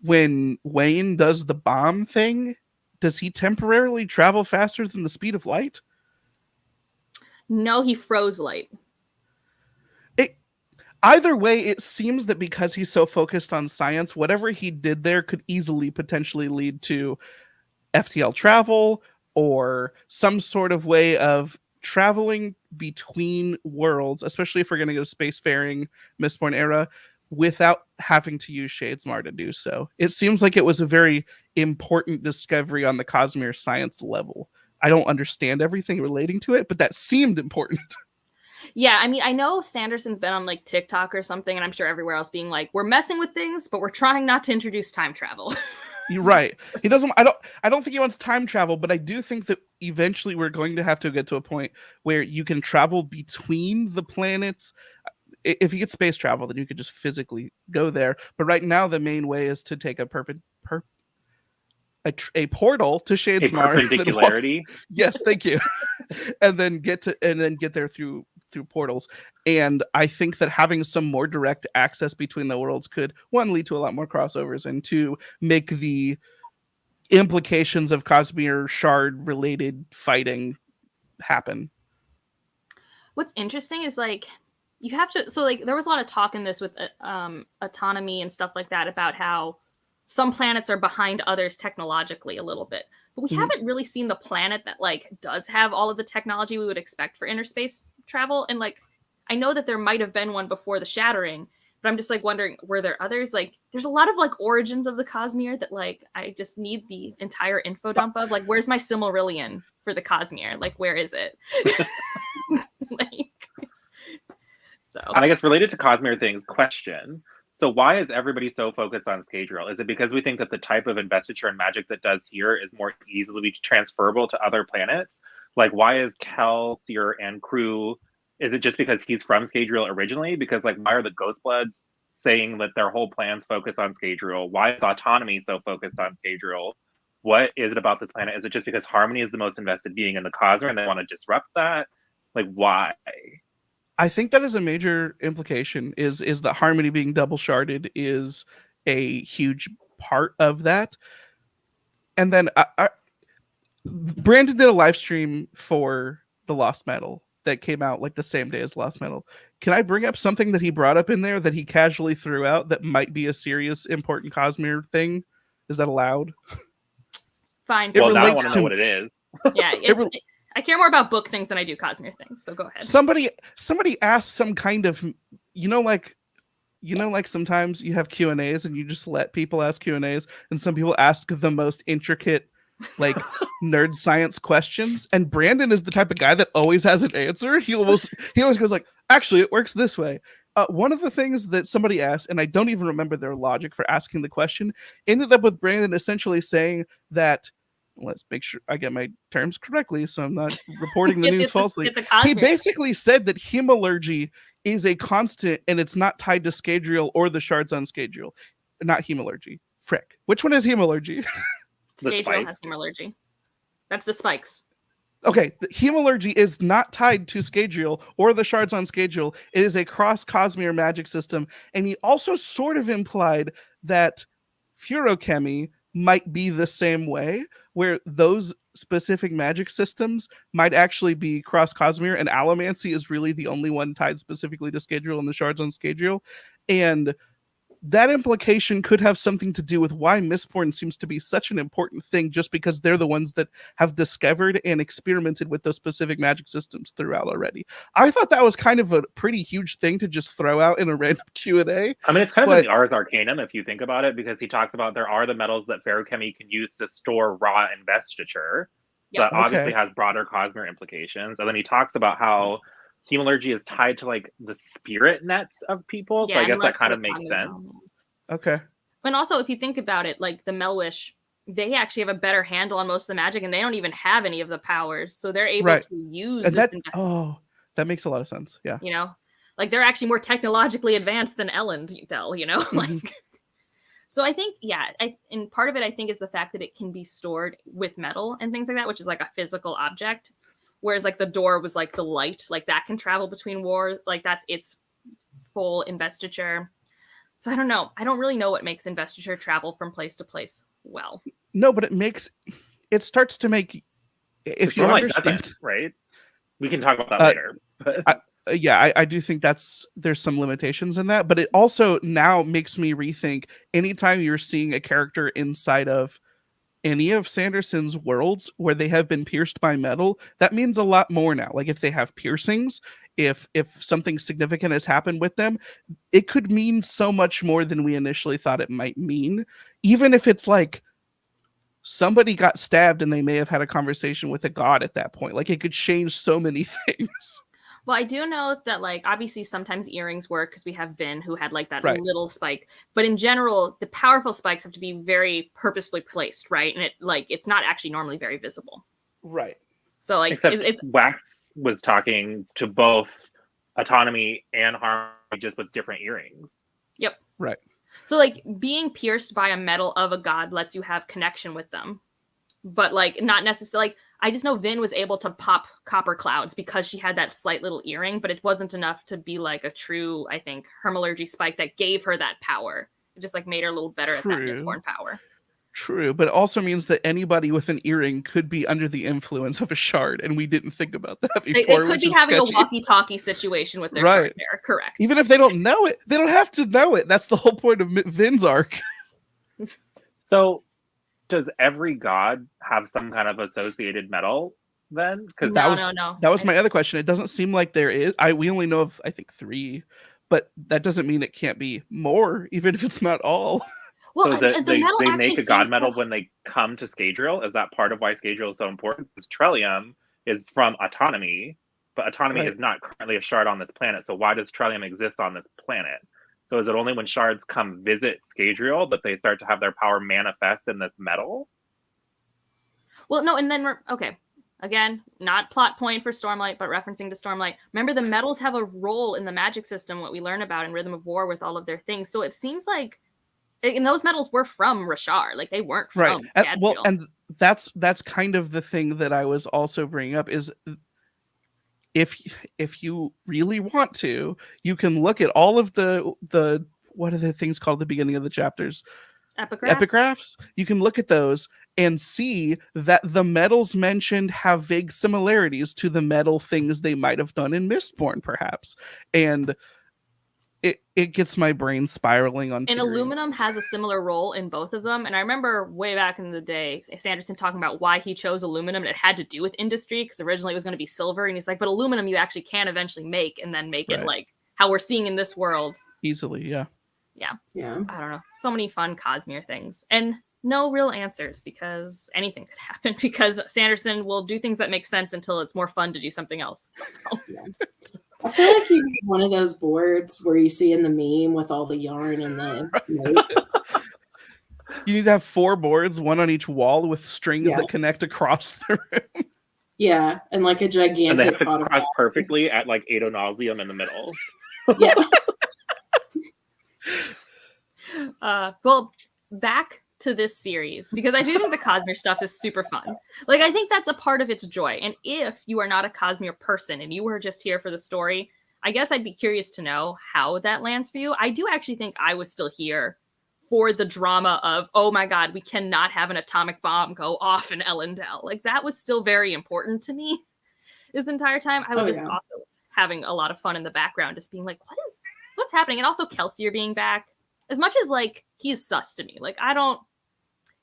when Wayne does the bomb thing, does he temporarily travel faster than the speed of light? No, he froze light. Either way, it seems that because he's so focused on science, whatever he did there could easily potentially lead to FTL travel or some sort of way of traveling between worlds, especially if we're going to go spacefaring Mistborn Era, without having to use Shadesmar to do so. It seems like it was a very important discovery on the Cosmere science level. I don't understand everything relating to it, but that seemed important. Yeah, I mean, I know Sanderson's been on like TikTok or something, and I'm sure everywhere else being like, we're messing with things, but we're trying not to introduce time travel. You're right. He doesn't. I don't think he wants time travel, but I do think that eventually we're going to have to get to a point where you can travel between the planets. If you get space travel, then you could just physically go there. But right now, the main way is to take a portal to A Shadesmar. perpendicularity. Yes, thank you. and then get there through portals. And I think that having some more direct access between the worlds could, one, lead to a lot more crossovers, and two, make the implications of Cosmere shard related fighting happen. What's interesting is like you have to, so like there was a lot of talk in this with autonomy and stuff like that about how some planets are behind others technologically a little bit, but we haven't really seen the planet that like does have all of the technology we would expect for interspace travel. And like I know that there might have been one before the Shattering, but I'm just like wondering, were there others? Like there's a lot of like origins of the Cosmere that like I just need the entire info dump of. Like where's my Silmarillion for the Cosmere? Like where is it? Like, so And I guess related to Cosmere things, question. So why is everybody so focused on Scadrial? Is it because we think that the type of investiture and magic that does here is more easily transferable to other planets? Like why is Kel, Seer, and crew, is it just because he's from Scadrial originally? Because like why are the Ghostbloods saying that their whole plans focus on Scadrial? Why is Autonomy so focused on Scadrial? What is it about this planet? Is it just because Harmony is the most invested being in the Cosmere and they want to disrupt that? Like why? I think that is a major implication, is that Harmony being double sharded is a huge part of that. And then Brandon did a live stream for the Lost Metal that came out like the same day as Lost Metal. Can I bring up something that he brought up in there that he casually threw out that might be a serious, important Cosmere thing? Is that allowed? Fine. Well, now I want to know what it is. Yeah, I care more about book things than I do Cosmere things. So go ahead. Somebody asked some kind of, like sometimes you have Q&As and you just let people ask Q&As, and some people ask the most intricate, like nerd science questions. And Brandon is the type of guy that always has an answer. He always goes like, actually, it works this way. One of the things that somebody asked, and I don't even remember their logic for asking the question, ended up with Brandon essentially saying that, let's make sure I get my terms correctly so I'm not reporting the news falsely. He basically said that hemalurgy is a constant and it's not tied to Scadrial or the shards on Scadrial. Not hemalurgy. Frick. Which one is hemalurgy? Scadrial has hemalurgy. That's the spikes. Okay, the hemalurgy is not tied to Scadrial or the shards on Scadrial. It is a cross-Cosmere magic system. And he also sort of implied that Furochemy might be the same way, where those specific magic systems might actually be cross Cosmere, and Allomancy is really the only one tied specifically to Scadrial and the shards on Scadrial. And that implication could have something to do with why Mistborn seems to be such an important thing, just because they're the ones that have discovered and experimented with those specific magic systems throughout already. I thought that was kind of a pretty huge thing to just throw out in a random Q&A. I mean, it's kind of in the Ars Arcanum, if you think about it, because he talks about there are the metals that Feruchemy can use to store raw investiture. So that obviously has broader Cosmere implications. And then he talks about how hemalurgy is tied to like the spirit nets of people. So I guess that kind of makes sense. Okay. And also, if you think about it, like the Melwish, they actually have a better handle on most of the magic, and they don't even have any of the powers. So they're able to use this. That makes a lot of sense. Yeah. You know, like they're actually more technologically advanced than Elendil, you know? Like, so I think, and part of it, I think, is the fact that it can be stored with metal and things like that, which is like a physical object. Whereas like the door was like the light, like that can travel between wars. Like that's its full investiture. So I don't know. I don't really know what makes investiture travel from place to place well. No, but it starts to make, if you understand, right? We can talk about that later. But I do think there's some limitations in that, but it also now makes me rethink anytime you're seeing a character inside of any of Sanderson's worlds where they have been pierced by metal, that means a lot more now. Like if they have piercings, if something significant has happened with them, it could mean so much more than we initially thought it might mean. Even if it's like somebody got stabbed and they may have had a conversation with a god at that point. Like it could change so many things. Well, I do know that, like, obviously sometimes earrings work because we have Vin who had like that Right. little spike. But in general, the powerful spikes have to be very purposefully placed, right? And it's not actually normally very visible. Right. So like Except it's Wax was talking to both Autonomy and Harmony just with different earrings. Yep. Right. So like being pierced by a metal of a god lets you have connection with them. But like not necessarily like I just know Vin was able to pop copper clouds because she had that slight little earring, but it wasn't enough to be like a true, I think, hermalurgy spike that gave her that power. It just like made her a little better at that Mistborn power. True, but it also means that anybody with an earring could be under the influence of a shard, and we didn't think about that before. They could be having sketchy. a walkie-talkie situation with their shard there, correct. Even if they don't know it, they don't have to know it. That's the whole point of Vin's arc. So, does every god have some kind of associated metal then? Because no. That was my other question. It doesn't seem like there is. We only know of, I think, 3, but that doesn't mean it can't be more, even if it's not all. Well, so they make a god metal when they come to Scadrial. Is that part of why Scadrial is so important? Because Trellium is from Autonomy, but Autonomy is not currently a shard on this planet. So why does Trellium exist on this planet? So is it only when shards come visit Scadrial that they start to have their power manifest in this metal? Well, no, and then okay. Again, not plot point for Stormlight, but referencing to Stormlight. Remember, the metals have a role in the magic system, what we learn about in Rhythm of War with all of their things. So it seems like and those metals were from Rashar, like they weren't from Scadrial. Well, and that's kind of the thing that I was also bringing up is if you really want to, you can look at all of the what are the things called at the beginning of the chapters? Epigraphs. You can look at those and see that the metals mentioned have vague similarities to the metal things they might have done in Mistborn, perhaps, and it gets my brain spiraling on and theories. Aluminum has a similar role in both of them. And I remember way back in the day, Sanderson talking about why he chose aluminum, and it had to do with industry, because originally it was going to be silver. And he's like, but aluminum you actually can eventually make, and then make it like how we're seeing in this world. Easily, yeah. I don't know. So many fun Cosmere things. And no real answers, because anything could happen, because Sanderson will do things that make sense until it's more fun to do something else. So. I feel like you need one of those boards where you see in the meme with all the yarn and the notes. You need to have 4 boards, one on each wall, with strings that connect across the room. Yeah, and like a gigantic. And they have to cross perfectly at like Ado Nauseam in the middle. Yeah. Well, back to this series, because I do think the Cosmere stuff is super fun. Like, I think that's a part of its joy. And if you are not a Cosmere person and you were just here for the story, I guess I'd be curious to know how that lands for you. I do actually think I was still here for the drama of, oh my god, we cannot have an atomic bomb go off in Elendel. Like, that was still very important to me this entire time. I was also having a lot of fun in the background, just being like, what's happening? And also Kelsier being back. As much as, like, he's sus to me. Like,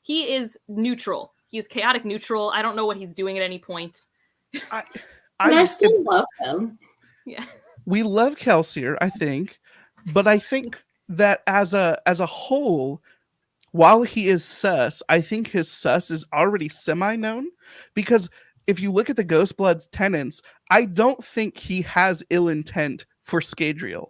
he is neutral. He's chaotic neutral. I don't know what he's doing at any point. I still love him. Yeah. We love Kelsier, I think. But I think that as a whole, while he is sus, I think his sus is already semi-known. Because if you look at the Ghostblood's tenants, I don't think he has ill intent for Scadrial.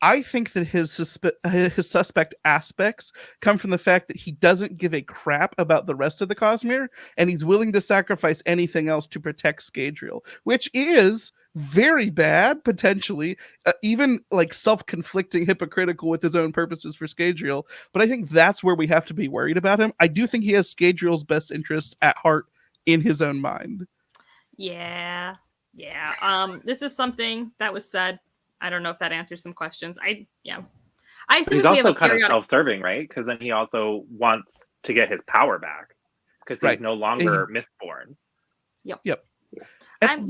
I think that his suspect aspects come from the fact that he doesn't give a crap about the rest of the Cosmere, and he's willing to sacrifice anything else to protect Scadrial, which is very bad, potentially, even like self-conflicting, hypocritical with his own purposes for Scadrial. But I think that's where we have to be worried about him. I do think he has Scadrial's best interests at heart in his own mind. Yeah. This is something that was said. I don't know if that answers some questions. I assume he's also kind of self-serving, right? Because then he also wants to get his power back because he's no longer Mistborn. Yep. And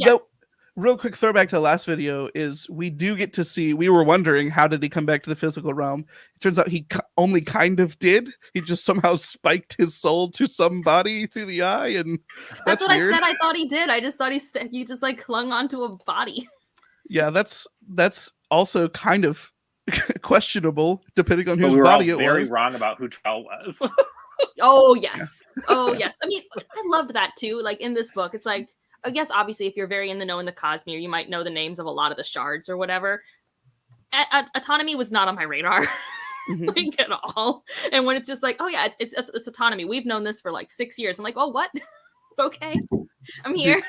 real quick throwback to the last video is we do get to see, we were wondering how did he come back to the physical realm. It turns out he only kind of did. He just somehow spiked his soul to somebody through the eye, and that's what weird. I said. I thought he did. I just thought he just like clung onto a body. Yeah, that's also kind of questionable, depending on whose body it was. We were very wrong about who Trell was. Oh yes. I mean, I loved that too. Like in this book, it's like, I guess obviously if you're very in the know in the Cosmere, you might know the names of a lot of the shards or whatever. Autonomy was not on my radar. Like at all. And when it's just like, oh yeah, it's autonomy. We've known this for like 6 years. I'm like, oh, what? Okay, I'm here.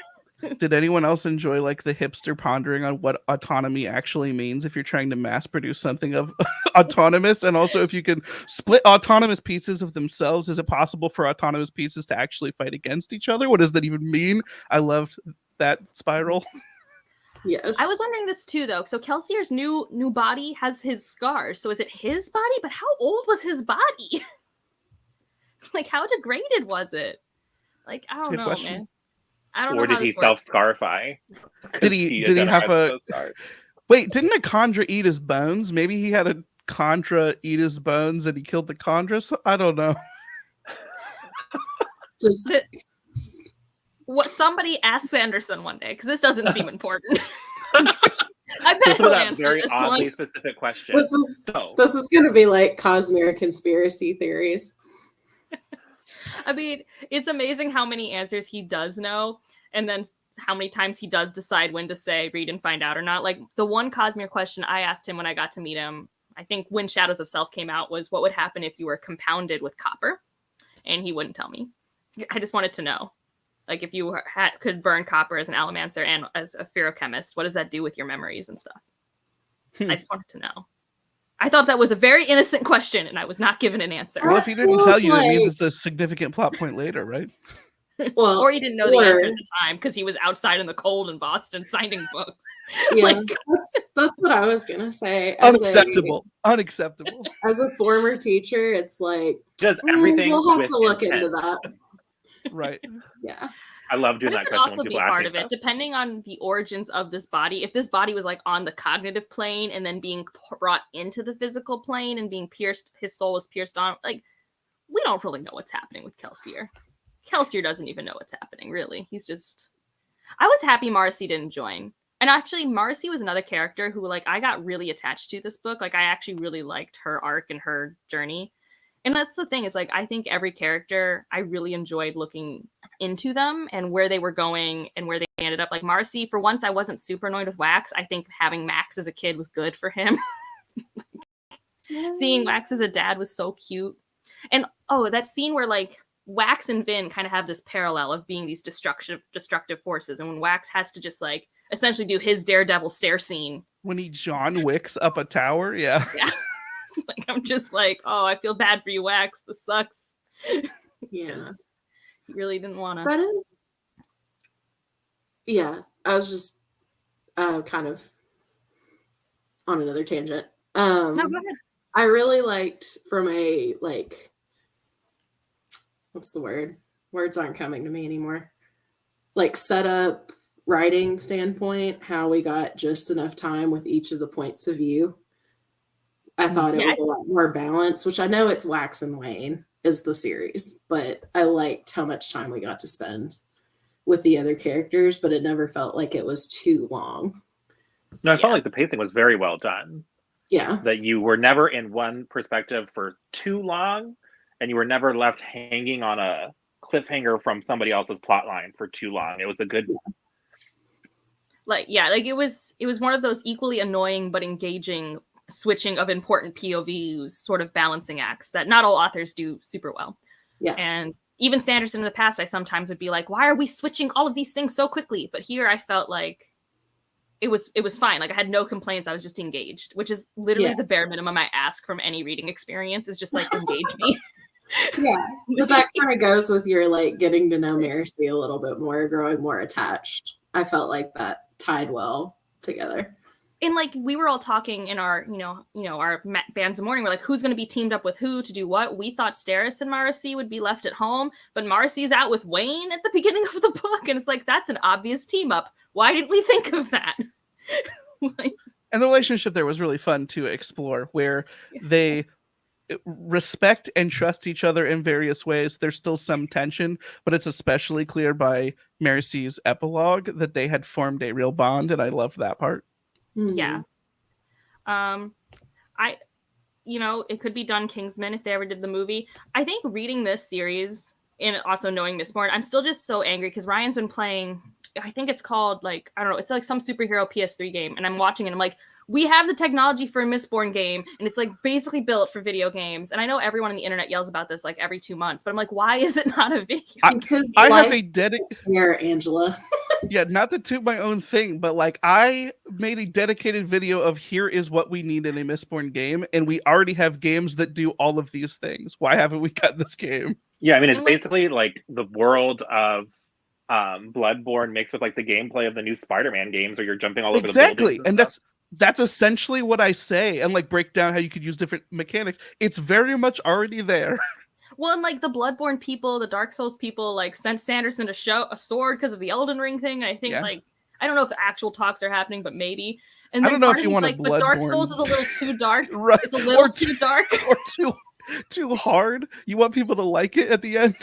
Did anyone else enjoy like the hipster pondering on what autonomy actually means if you're trying to mass produce something of autonomous? And also if you can split autonomous pieces of themselves, is it possible for autonomous pieces to actually fight against each other? What does that even mean? I loved that spiral. Yes. I was wondering this too, though. So Kelsier's new body has his scars. So is it his body? But how old was his body? Like, how degraded was it? Like, I don't know, question. Man. I don't know. Or did he self-scarify? Did he have a... Wait, didn't a Chondra eat his bones? Maybe he had a Chondra eat his bones and he killed the Chondra? So, I don't know. Just... What somebody ask Sanderson one day, because this doesn't seem important. I bet he'll answer very this oddly one. Specific question. This is going to be like Cosmere conspiracy theories. I mean, it's amazing how many answers he does know, and then how many times he does decide when to say read and find out or not. Like the one Cosmere question I asked him when I got to meet him, I think when Shadows of Self came out, was what would happen if you were compounded with copper, and he wouldn't tell me. I just wanted to know. Like, if you could burn copper as an allomancer and as a ferochemist, what does that do with your memories and stuff? I just wanted to know. I thought that was a very innocent question, and I was not given an answer. Well, if he didn't tell you, that means it's a significant plot point later, right? Well, or he didn't know the answer at the time because he was outside in the cold in Boston signing books. Yeah, like, that's what I was gonna say. Unacceptable. Unacceptable. As a former teacher, it's like, does everything we'll have to look into that. Right. Yeah. I love doing that question. It could also be part of it, depending on the origins of this body. If this body was like on the cognitive plane and then being brought into the physical plane and being pierced, his soul was pierced on. Like, we don't really know what's happening with Kelsier. Kelsier doesn't even know what's happening, really. He's just... I was happy Marcy didn't join. And actually, Marcy was another character who, like, I got really attached to this book. Like, I actually really liked her arc and her journey. And that's the thing, is like, I think every character, I really enjoyed looking into them and where they were going and where they ended up. Like Marcy, for once, I wasn't super annoyed with Wax. I think having Max as a kid was good for him. Seeing Wax as a dad was so cute. And, oh, that scene where, like, Wax and Vin kind of have this parallel of being these destructive forces. And when Wax has to just, like, essentially do his Daredevil stare scene. When he John Wicks up a tower, yeah. Yeah. Like, I'm just like, oh, I feel bad for you, Wax. This sucks. Yes. He really didn't want to. That is... Yeah, I was just kind of on another tangent. No, go ahead. I really liked from a, like... What's the word? Words aren't coming to me anymore. Like, setup, writing standpoint, how we got just enough time with each of the points of view. I thought it was a lot more balanced, which I know it's Wax and Wayne is the series, but I liked how much time we got to spend with the other characters, but it never felt like it was too long. No, I felt like the pacing was very well done. Yeah. That you were never in one perspective for too long, and you were never left hanging on a cliffhanger from somebody else's plot line for too long. It was a good... Like, yeah, like it was one of those equally annoying but engaging switching of important POVs sort of balancing acts that not all authors do super well. Yeah. And even Sanderson in the past, I sometimes would be like, why are we switching all of these things so quickly? But here I felt like it was fine. Like I had no complaints. I was just engaged, which is literally the bare minimum I ask from any reading experience is just like engage me. Yeah. But that kind of goes with your like getting to know Marcy a little bit more, growing more attached. I felt like that tied well together. And like we were all talking in our, our bands of mourning. We're like, who's going to be teamed up with who to do what? We thought Steris and Marcy would be left at home, but Marcy's out with Wayne at the beginning of the book, and it's like that's an obvious team up. Why didn't we think of that? And the relationship there was really fun to explore, where they respect and trust each other in various ways. There's still some tension, but it's especially clear by Marcy's epilogue that they had formed a real bond, and I loved that part. Yeah. It could be done Kingsman if they ever did the movie. I think reading this series and also knowing Miss Martin, I'm still just so angry because Ryan's been playing I think it's called like, I don't know, it's like some superhero PS3 game, and I'm watching it, and I'm like, we have the technology for a Mistborn game, and it's like basically built for video games. And I know everyone on the internet yells about this like every 2 months, but I'm like, why is it not a video? Because I have a dedicated Angela. Yeah, not to toot my own thing, but like I made a dedicated video of here is what we need in a Mistborn game, and we already have games that do all of these things. Why haven't we got this game? Yeah, I mean, it's basically like the world of Bloodborne mixed with like the gameplay of the new Spider-Man games, where you're jumping all over the buildings. And that's essentially what I say, and like break down how you could use different mechanics. It's very much already there. Well, and like the Bloodborne people, the Dark Souls people, like sent Sanderson to show a sword because of the Elden Ring thing. And I think like, I don't know if actual talks are happening, but maybe. And then I don't know if you want like, but Dark Souls is a little too dark. Right. It's a little too dark. Or too hard. You want people to like it at the end.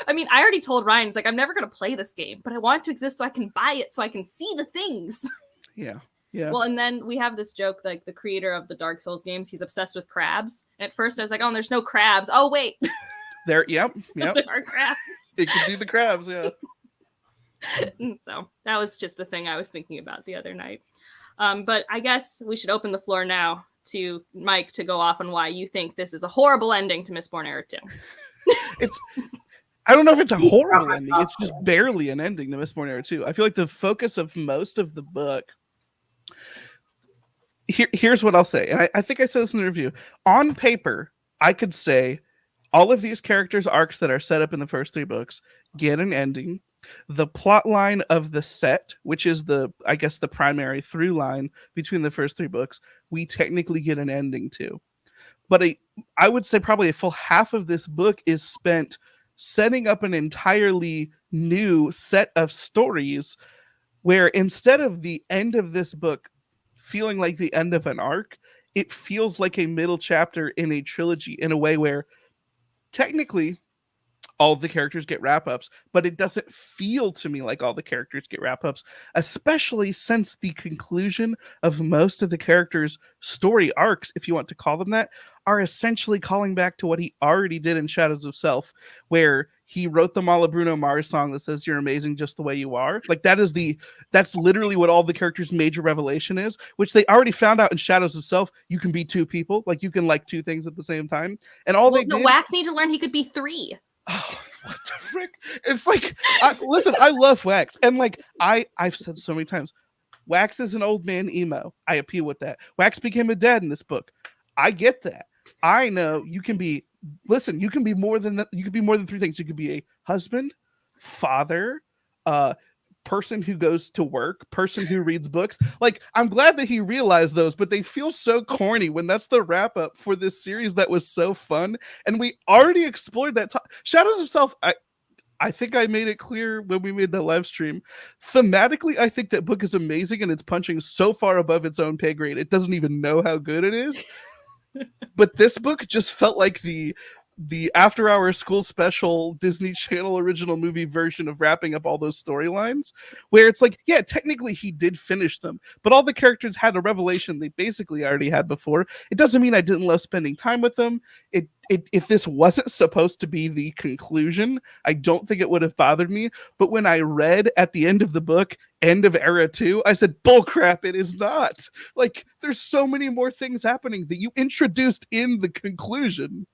I mean, I already told Ryan, it's like, I'm never going to play this game, but I want it to exist so I can buy it, so I can see the things. Yeah. Yeah. Well, and then we have this joke, like the creator of the Dark Souls games, he's obsessed with crabs. And at first I was like, oh, there's no crabs. Oh, wait. Yep. There are crabs. It can do the crabs, yeah. So that was just a thing I was thinking about the other night. But I guess we should open the floor now to Mike to go off on why you think this is a horrible ending to Mistborn Era 2. I don't know if it's a horrible ending. It's just barely an ending to Mistborn Era 2. I feel like the focus of most of the book... Here's what I'll say, and I think I said this in the review. On paper, I could say all of these characters' arcs that are set up in the first 3 books get an ending. The plot line of the set, which is the primary through line between the first 3 books, we technically get an ending to. But I would say probably a full half of this book is spent setting up an entirely new set of stories where instead of the end of this book feeling like the end of an arc, it feels like a middle chapter in a trilogy in a way where technically all the characters get wrap-ups, but it doesn't feel to me like all the characters get wrap-ups, especially since the conclusion of most of the characters' story arcs, if you want to call them that, are essentially calling back to what he already did in Shadows of Self, where he wrote them all a Bruno Mars song that says, "You're amazing just the way you are." Like that's literally what all the characters' major revelation is, which they already found out in Shadows of Self. You can be 2 people, like you can like 2 things at the same time. And Wax need to learn he could be 3. Oh, what the frick? It's like, listen, I love Wax. And like, I've said so many times, Wax is an old man emo. I appeal with that. Wax became a dad in this book. I get that. I know you can be, listen, you can be more than that. You could be more than 3 things. You could be a husband, father, person who goes to work, person who reads books. Like, I'm glad that he realized those, but they feel so corny when that's the wrap up for this series that was so fun. And we already explored that. Shadows of Self, I think I made it clear when we made that live stream. Thematically, I think that book is amazing, and it's punching so far above its own pay grade. It doesn't even know how good it is. But this book just felt like the after hour school special Disney Channel original movie version of wrapping up all those storylines, where it's like, yeah, technically he did finish them, but all the characters had a revelation they basically already had before. It doesn't mean I didn't love spending time with them. If this wasn't supposed to be the conclusion, I don't think it would have bothered me. But when I read at the end of the book, end of Era 2, I said, bullcrap, it is not. Like, there's so many more things happening that you introduced in the conclusion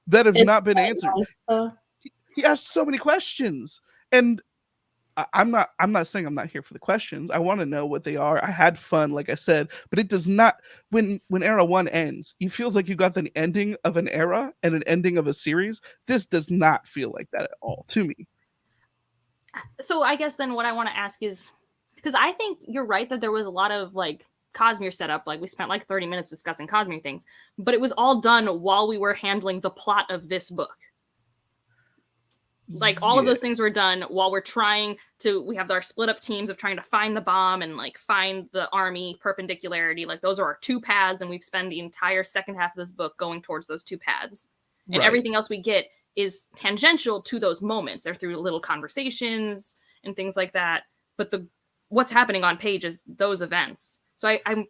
that have not been answered. He asked so many questions, and I'm not saying I'm not here for the questions. I want to know what they are. I had fun, like I said, but it does not. When Era 1 ends, it feels like you got the ending of an era and an ending of a series. This does not feel like that at all to me. So I guess then what I want to ask is, because I think you're right that there was a lot of like Cosmere setup. Like we spent like 30 minutes discussing Cosmere things, but it was all done while we were handling the plot of this book. Like all of those things were done while we have our split up teams of trying to find the bomb and like find the army perpendicularity. Like those are our 2 paths, and we've spent the entire second half of this book going towards those 2 paths. And everything else we get is tangential to those moments. They're through little conversations and things like that. But what's happening on page is those events. So I'm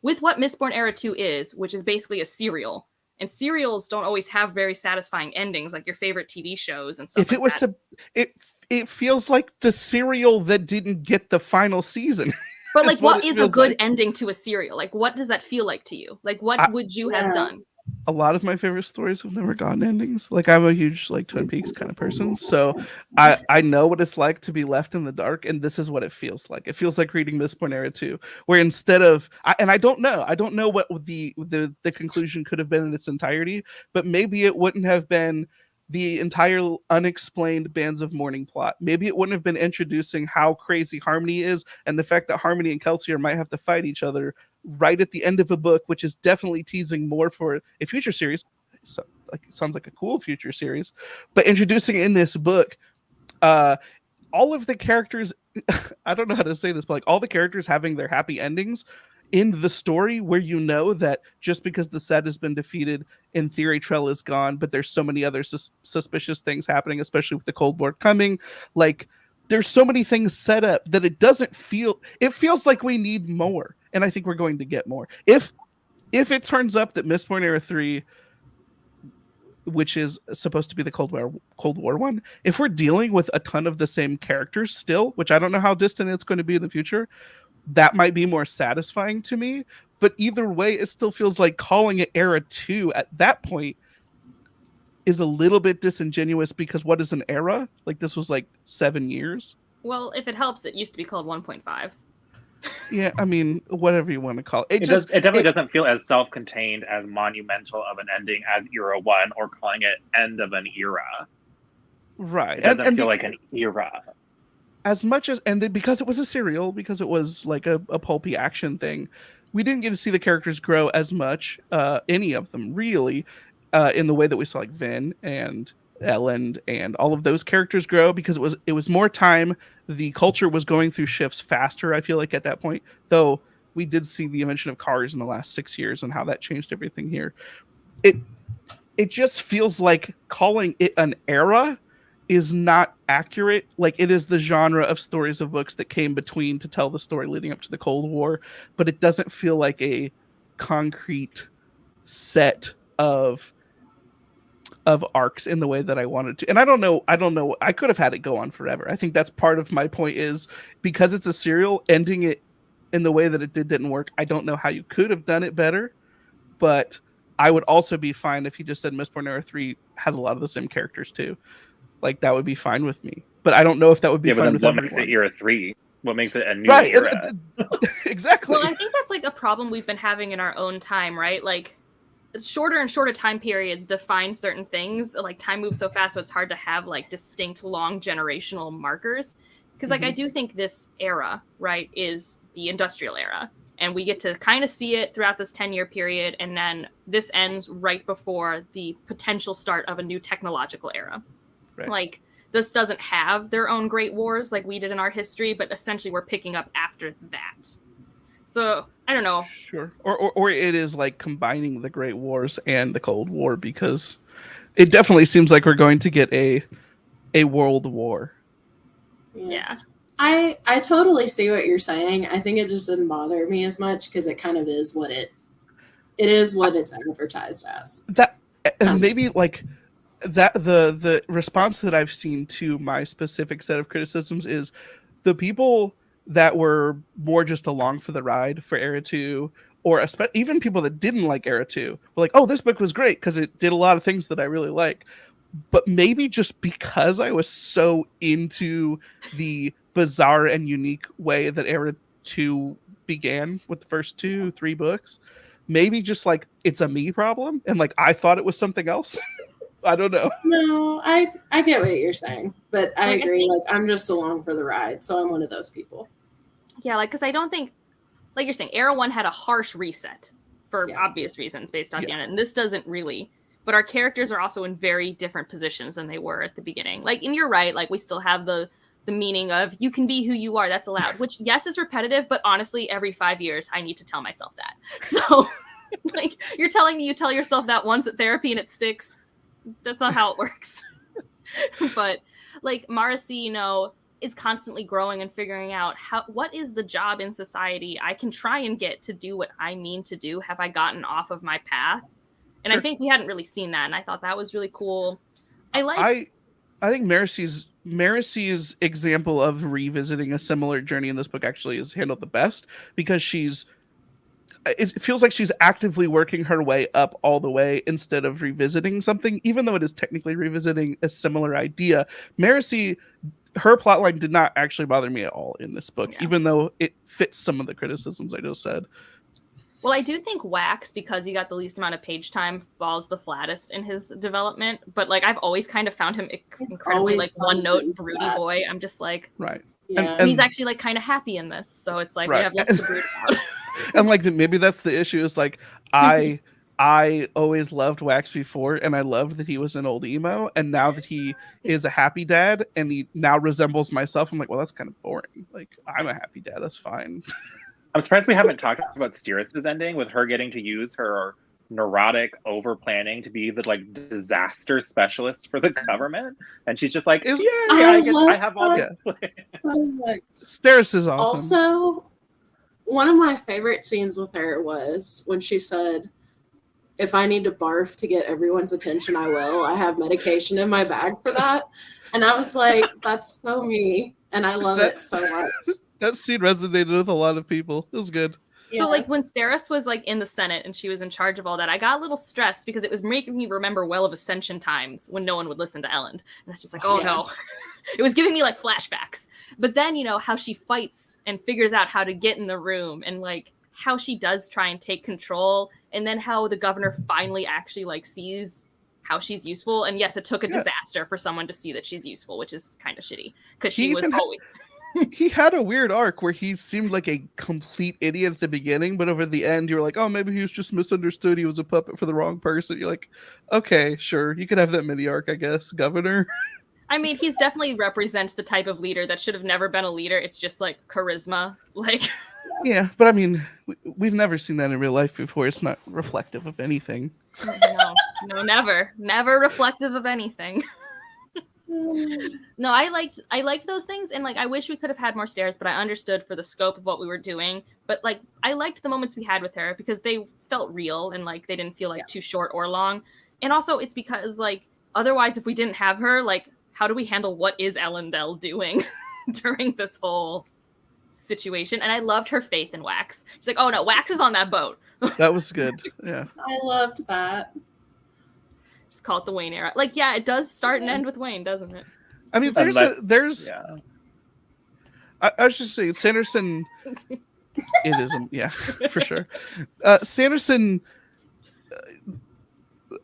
with what Mistborn Era 2 is, which is basically a serial. And serials don't always have very satisfying endings, like your favorite TV shows and stuff. it feels like the serial that didn't get the final season. But like, what is a good like. ending to a serial? Like, what does that feel like to you? Like, what would you have done? A lot of my favorite stories have never gotten endings. Like I'm a huge like Twin Peaks kind of person, so I know what it's like to be left in the dark, and this is what it feels like. It feels like reading Miss Pornera 2, where instead of I don't know what the conclusion could have been in its entirety, but maybe it wouldn't have been the entire unexplained Bands of Mourning plot. Maybe it wouldn't have been introducing how crazy Harmony is and the fact that Harmony and Kelsier might have to fight each other right at the end of a book, which is definitely teasing more for a future series. So, like, sounds like a cool future series, but introducing in this book, all of the characters, I don't know how to say this, but like all the characters having their happy endings in the story, where you know that just because the set has been defeated, in theory Trell is gone, but there's so many other suspicious things happening, especially with the Cold War coming. Like, there's so many things set up that it feels like we need more, and I think we're going to get more if it turns up that Miss Pornera 3, which is supposed to be the Cold War one, if we're dealing with a ton of the same characters still, which I don't know how distant it's going to be in the future, that might be more satisfying to me. But either way, it still feels like calling it Era 2 at that point is a little bit disingenuous, because what is an era? Like, this was like 7 years. Well, if it helps, it used to be called 1.5. Yeah, I mean, whatever you want to call it. It definitely doesn't feel as self-contained, as monumental of an ending as Era 1, or calling it end of an era. Right. It doesn't feel like an era. As much as, because it was a serial, because it was like a pulpy action thing, we didn't get to see the characters grow as much, any of them really, in the way that we saw like Vin and Ellen and all of those characters grow, because it was more time. The culture was going through shifts faster, I feel like, at that point, though we did see the invention of cars in the last 6 years and how that changed everything here. It just feels like calling it an era is not accurate. Like, it is the genre of stories of books that came between to tell the story leading up to the Cold War, but it doesn't feel like a concrete set of arcs in the way that I wanted to. And I don't know, I could have had it go on forever. I think that's part of my point, is because it's a serial, ending it in the way that it didn't work. I don't know how you could have done it better, but I would also be fine if he just said Miss Pornera 3 has a lot of the same characters too. Like, that would be fine with me. But I don't know if that would be fine with everyone. What makes it Era 3? What makes it a new era? Exactly. Well, I think that's like a problem we've been having in our own time, right? Like, shorter and shorter time periods define certain things. Like, time moves so fast, so it's hard to have like distinct long generational markers. Because like, I do think this era, right, is the industrial era, and we get to kind of see it throughout this 10-year period, and then this ends right before the potential start of a new technological era. Right. Like, this doesn't have their own great wars like we did in our history, but essentially we're picking up after that. So I don't know. Sure. Or it is like combining the Great Wars and the Cold War, because it definitely seems like we're going to get a world war. Yeah. I totally see what you're saying. I think it just didn't bother me as much because it kind of is what it is what it's advertised as. That, and maybe like that the response that I've seen to my specific set of criticisms is the people that were more just along for the ride for Era 2, or even people that didn't like Era 2 were like, oh, this book was great because it did a lot of things that I really like. But maybe just because I was so into the bizarre and unique way that Era 2 began with the first 2-3 books, maybe just like it's a me problem, and like I thought it was something else. I don't know. No, I get what you're saying, but I agree. Like, I'm just along for the ride, so I'm one of those people. Yeah, like, because I don't think, like you're saying, Era 1 had a harsh reset for obvious reasons based off the end, and this doesn't really. But our characters are also in very different positions than they were at the beginning. Like, and you're right, like, we still have the meaning of you can be who you are, that's allowed, which, yes, is repetitive, but honestly, every 5 years, I need to tell myself that. So, like, you're telling me you tell yourself that once at therapy and it sticks. That's not how it works. But like, Maracino is constantly growing and figuring out what is the job in society I can try and get to do what I mean to do. Have I gotten off of my path? And I think we hadn't really seen that, and I thought that was really cool. I think Maricy's example of revisiting a similar journey in this book actually is handled the best because it feels like she's actively working her way up all the way instead of revisiting something, even though it is technically revisiting a similar idea. Maracy, her plotline did not actually bother me at all in this book, even though it fits some of the criticisms I just said. Well, I do think Wax, because he got the least amount of page time, falls the flattest in his development. But like, I've always kind of found him incredibly like one-note broody boy. I'm just like, right. Yeah. And he's actually like kind of happy in this, so it's like we have less to brood about. And like maybe that's the issue is like I always loved Wax before, and I loved that he was an old emo, and now that he is a happy dad and he now resembles myself, I'm like, well, that's kind of boring. Like, I'm a happy dad, that's fine. I'm surprised we haven't talked about Steeris's ending with her getting to use her neurotic over planning to be the like disaster specialist for the government, and she's just like, I have all this. Steeris is awesome. Also, one of my favorite scenes with her was when she said, if I need to barf to get everyone's attention, I will. I have medication in my bag for that. And I was like, that's so me. And I love it so much. That scene resonated with a lot of people. It was good. So like when Steris was like in the Senate and she was in charge of all that, I got a little stressed because it was making me remember Well of Ascension times when no one would listen to Elend. And it's just like, oh no. It was giving me like flashbacks. But then, you know, how she fights and figures out how to get in the room and like how she does try and take control, and then how the governor finally actually like sees how she's useful. And yes, it took a disaster for someone to see that she's useful, which is kind of shitty because she was always... He had a weird arc where he seemed like a complete idiot at the beginning, but over the end, you were like, oh, maybe he was just misunderstood. He was a puppet for the wrong person. You're like, okay, sure. You could have that mini arc, I guess, Governor. I mean, he's definitely represents the type of leader that should have never been a leader. It's just like charisma. Like, yeah, but I mean, we've never seen that in real life before. It's not reflective of anything. No, never reflective of anything. No, I liked those things, and like I wish we could have had more stairs, but I understood for the scope of what we were doing. But like I liked the moments we had with her because they felt real and like they didn't feel like too short or long. And also it's because like otherwise if we didn't have her, like how do we handle what is Elendel doing during this whole situation? And I loved her faith in Wax. She's like, oh no, Wax is on that boat. That was good. Yeah. I loved that. Just call it the Wayne era. Like, yeah, it does start and end with Wayne, doesn't it? I mean, there's I was just saying, Sanderson, it is, for sure. Sanderson,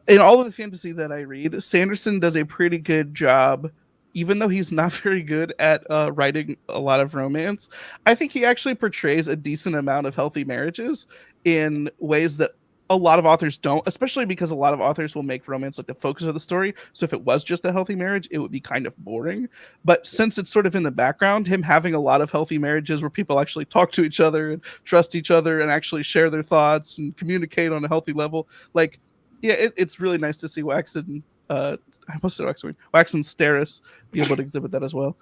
in all of the fantasy that I read, Sanderson does a pretty good job, even though he's not very good at writing a lot of romance. I think he actually portrays a decent amount of healthy marriages in ways that a lot of authors don't, especially because a lot of authors will make romance like the focus of the story. So if it was just a healthy marriage, it would be kind of boring. But since it's sort of in the background, him having a lot of healthy marriages where people actually talk to each other and trust each other and actually share their thoughts and communicate on a healthy level, like, yeah, it's really nice to see Wax and Wax and Steris be able to exhibit that as well.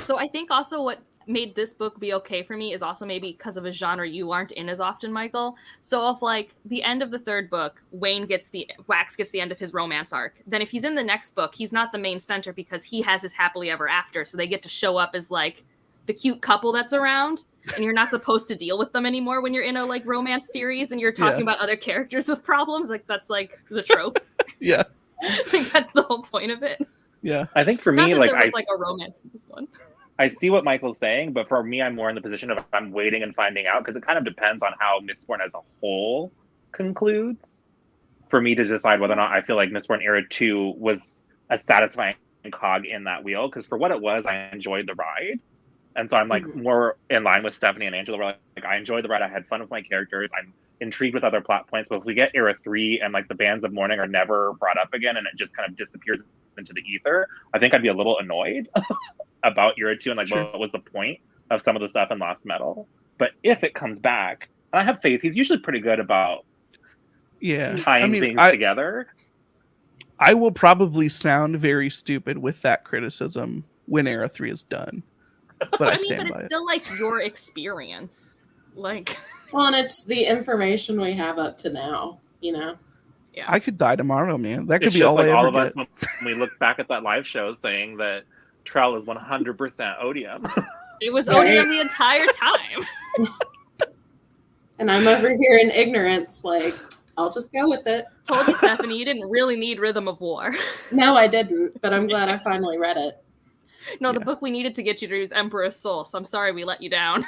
So I think also what made this book be okay for me is also maybe because of a genre you aren't in as often, Michael. So if like the end of the third book, Wax gets the end of his romance arc, then if he's in the next book, he's not the main center because he has his happily ever after. So they get to show up as like the cute couple that's around, and you're not supposed to deal with them anymore when you're in a like romance series and you're talking about other characters with problems. Like that's like the trope. Yeah. I think that's the whole point of it. Yeah. I think for me, like there was like a romance in this one. I see what Michael's saying, but for me, I'm more in the position of I'm waiting and finding out because it kind of depends on how Mistborn as a whole concludes for me to decide whether or not I feel like Mistborn Era 2 was a satisfying cog in that wheel. Because for what it was, I enjoyed the ride. And so I'm like more in line with Stephanie and Angela. Where like I enjoyed the ride. I had fun with my characters. I'm intrigued with other plot points. But if we get Era 3 and like the Bands of Mourning are never brought up again and it just kind of disappears into the ether, I think I'd be a little annoyed about Era 2 and like what was the point of some of the stuff in Lost Metal. But if it comes back, and I have faith, he's usually pretty good about tying things together. I will probably sound very stupid with that criticism when Era 3 is done. But I stand by it's it. Still like your experience. Like, well, and it's the information we have up to now, you know? Yeah. I could die tomorrow, man. That could It's be just all like I all ever of us get. when we look back at that live show saying that Trell is 100% odium. It was Right. odium the entire time. And I'm over here in ignorance, like, I'll just go with it. Told you, Stephanie, you didn't really need Rhythm of War. No, I didn't, but I'm glad I finally read it. No, the Yeah. book we needed to get you to read is Emperor's Soul, so I'm sorry we let you down.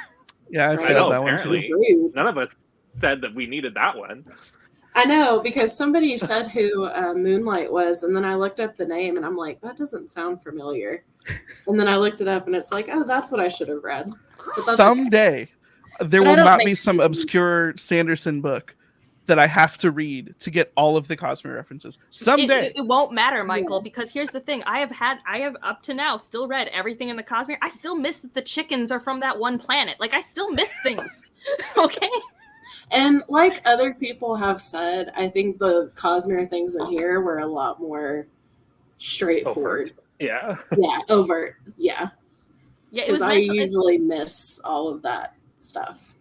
Yeah, I Right. I know, failed that one apparently. too. Rude. None of us said that we needed that one. I know, because somebody said who Moonlight was, and then I looked up the name, and I'm like, that doesn't sound familiar. And then I looked it up, and it's like, oh, that's what I should have read. But that's Someday, there But I will don't not think be some so. obscure Sanderson book that I have to read to get all of the Cosmere references. Someday. It won't matter, Michael, because here's the thing. I have up to now still read everything in the Cosmere. I still miss that the chickens are from that one planet. Like, I still miss things. Okay? And like other people have said, I think the Cosmere things in here were a lot more straightforward. Yeah. Yeah, overt. Yeah, Yeah, it was because I meant to, usually miss all of that stuff.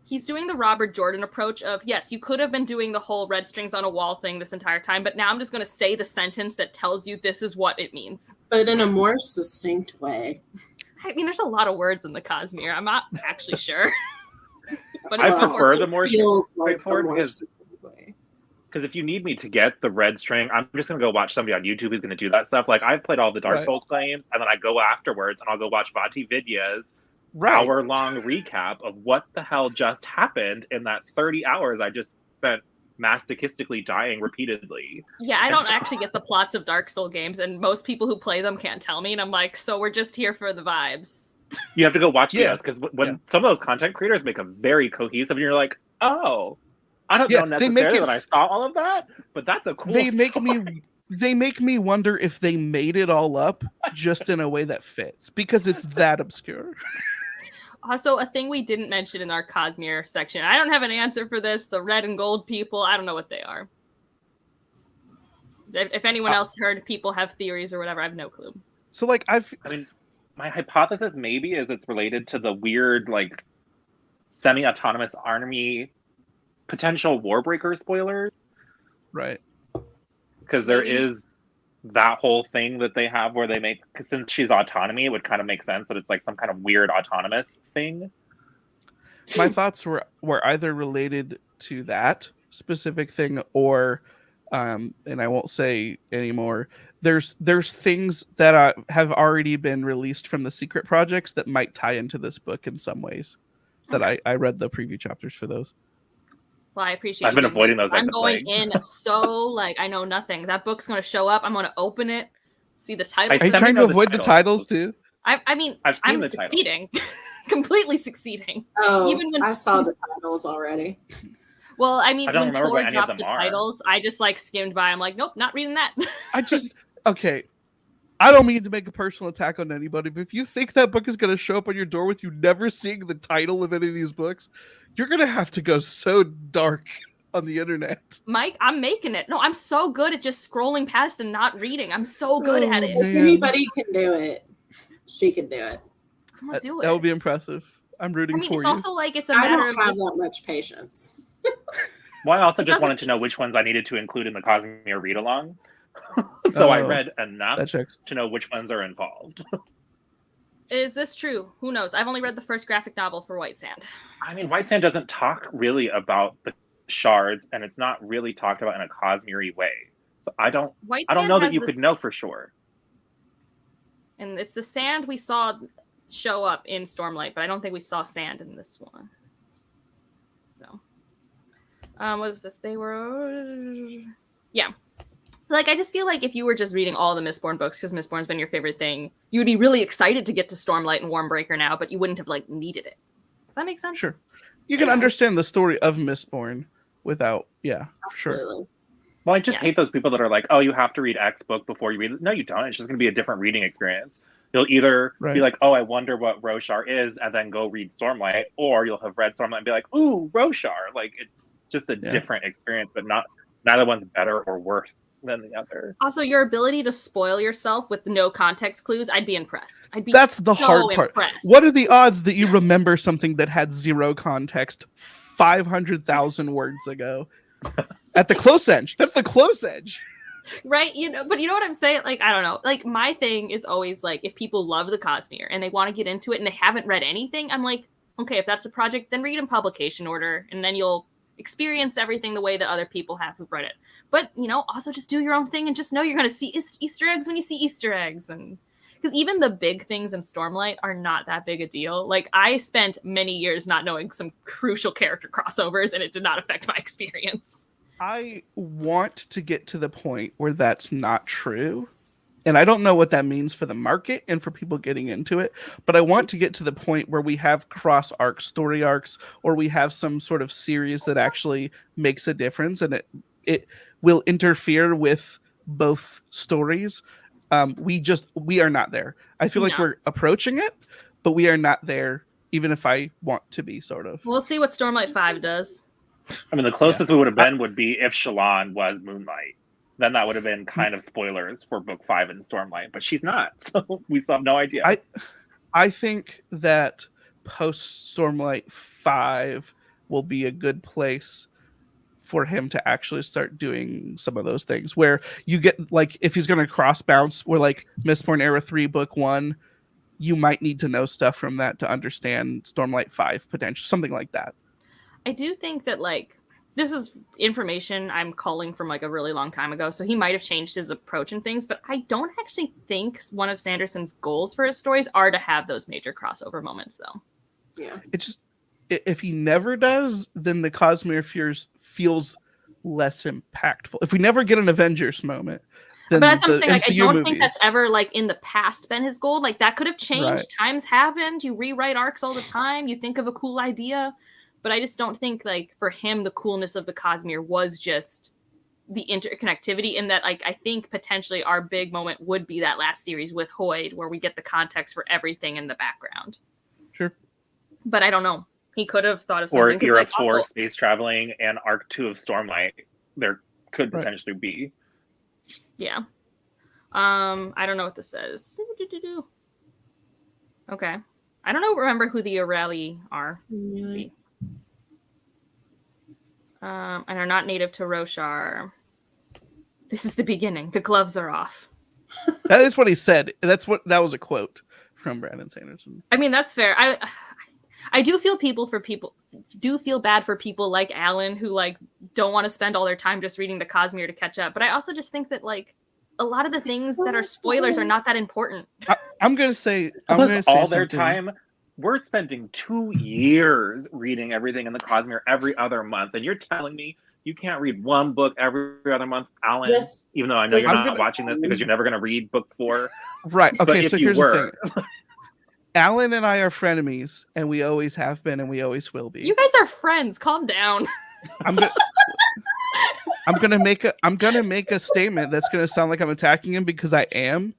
he's doing the Robert Jordan approach of, yes, you could have been doing the whole red strings on a wall thing this entire time, but now I'm just going to say the sentence that tells you this is what it means. But in a more succinct way. I mean, there's a lot of words in the Cosmere. I'm not actually sure. But I it's one prefer more. the more Feels like a straightforward more because succinct way. if you need me to get the red string, I'm just gonna go watch somebody on YouTube who's gonna do that stuff. Like I've played all the Dark Right. Souls games, and then I go afterwards and I'll go watch Vati Vidya's Right. hour-long recap of what the hell just happened in that 30 hours I just spent masochistically dying repeatedly. Yeah, I don't actually get the plots of Dark Soul games, and most people who play them can't tell me, and I'm like, so we're just here for the vibes. You have to go watch Yeah. videos because when some of those content creators make them very cohesive, and you're like, oh, I don't Yeah, know they make necessarily it that I saw all of that, but that's a cool. They make story. me wonder if they made it all up just in a way that fits because it's that obscure. Also, a thing we didn't mention in our Cosmere section. I don't have an answer for this. The red and gold people, I don't know what they are. If anyone else heard people have theories or whatever, I have no clue. So like I mean, my hypothesis maybe is it's related to the weird like semi-autonomous army potential Warbreaker spoilers, right. because there Maybe. is that whole thing that they have where they make, since she's autonomy, it would kind of make sense that it's like some kind of weird autonomous thing. My thoughts were either related to that specific thing or and I won't say anymore. There's things that have already been released from the secret projects that might tie into this book in some ways. That I read the preview chapters for those. Well, I appreciate I've been you. avoiding those. I'm like the going plague. in so like I know nothing. That book's going to show up. I'm going to open it, see the title. Are you Let me trying to know the avoid the titles. titles too? I mean, I've seen I'm the title. succeeding. Completely succeeding. Oh, Even when- I saw the titles already. Well, I mean, I don't when remember what Tor any of dropped the them are. titles, I just like skimmed by. I'm like, nope, not reading that. Okay. I don't mean to make a personal attack on anybody, but if you think that book is going to show up on your door with you never seeing the title of any of these books, you're going to have to go so dark on the internet. Mike, I'm making it. No, I'm so good at just scrolling past and not reading. I'm so good at it. Oh, If man. anybody can do it, she can do it. I'm gonna do it. That would be impressive. I'm I rooting mean, for it's you. also like it's a I matter don't of have just, that much patience. Well, I also It just doesn't- wanted to know which ones I needed to include in the Cosmere read along. So I Oh, read enough that checks. to know which ones are involved. Is this true? Who knows? I've only read the first graphic novel for White Sand. I mean, White Sand doesn't talk really about the shards, and it's not really talked about in a Cosmere way. So I don't White know Sand that has you this- could know for sure. And it's the sand we saw show up in Stormlight, but I don't think we saw sand in this one. So, what was this? They were, yeah. Like, I just feel like if you were just reading all the Mistborn books, because Mistborn's been your favorite thing, you would be really excited to get to Stormlight and Warmbreaker now, but you wouldn't have, like, needed it. Does that make sense? Sure. You can Yeah. understand the story of Mistborn without, yeah, for sure. Absolutely. Well, I just Yeah. hate those people that are like, oh, you have to read X book before you read it. No, you don't. It's just going to be a different reading experience. You'll either Right. be like, oh, I wonder what Roshar is, and then go read Stormlight, or you'll have read Stormlight and be like, ooh, Roshar. Like, it's just a Yeah. different experience, but neither one's better or worse than the other. Also, your ability to spoil yourself with no context clues, I'd be impressed. I'd be That's the so hard part. impressed. What are the odds that you remember something that had zero context 500,000 words ago? At the close edge. That's the close edge. Right? But you know what I'm saying? Like, I don't know. Like, my thing is always like, if people love the Cosmere and they want to get into it and they haven't read anything, I'm like, okay, if that's a project, then read in publication order, and then you'll experience everything the way that other people have who've read it. But, also just do your own thing and just know you're going to see Easter eggs when you see Easter eggs. And because even the big things in Stormlight are not that big a deal. Like, I spent many years not knowing some crucial character crossovers, and it did not affect my experience. I want to get to the point where that's not true. And I don't know what that means for the market and for people getting into it, but I want to get to the point where we have cross arc story arcs, or we have some sort of series that actually makes a difference, and it will interfere with both stories. We are not there. I feel like we're approaching it, but we are not there, even if I want to be, sort of. We'll see what Stormlight 5 does. I mean, the closest we would have been would be if Shallan was Moonlight. Then that would have been kind of spoilers for book 5 in Stormlight, but she's not, so we still have no idea. I think that post Stormlight 5 will be a good place for him to actually start doing some of those things, where you get, like, if he's going to cross bounce, where like Mistborn Era 3 book 1, you might need to know stuff from that to understand Stormlight 5 potential, something like that. I do think that, like, this is information I'm calling from like a really long time ago, so he might have changed his approach and things, but I don't actually think one of Sanderson's goals for his stories are to have those major crossover moments, though. Yeah. It's just, if he never does, then the Cosmere feels less impactful. If we never get an Avengers moment, then but that's what I'm saying. Like, I don't think movies, that's ever, like, in the past been his goal. Like, that could have changed. Right. Times happened. You rewrite arcs all the time. You think of a cool idea. But I just don't think, like, for him, the coolness of the Cosmere was just the interconnectivity, in that, like, I think potentially our big moment would be that last series with Hoyd, where we get the context for everything in the background. Sure. But I don't know. He could have thought of something. Or Era 4 space traveling and Arc 2 of Stormlight. There could potentially be. Yeah. I don't know what this says. Okay. I don't remember who the Aurelie are. Mm-hmm. And are not native to Roshar. This is the beginning. The gloves are off. That is what he said. That was a quote from Brandon Sanderson. I mean, that's fair. I do feel bad for people like Alan, who, like, don't want to spend all their time just reading the Cosmere to catch up. But I also just think that, like, a lot of the things that are spoilers are not that important. I'm gonna say all their time. We're spending 2 years reading everything in the Cosmere every other month, and you're telling me you can't read one book every other month, Alan? Yes. Even though I know you're not watching this because you're never going to read book 4. Right. Okay, so here's the thing. Alan and I are frenemies, and we always have been, and we always will be. You guys are friends. Calm down. I'm gonna make a statement that's gonna sound like I'm attacking him, because I am.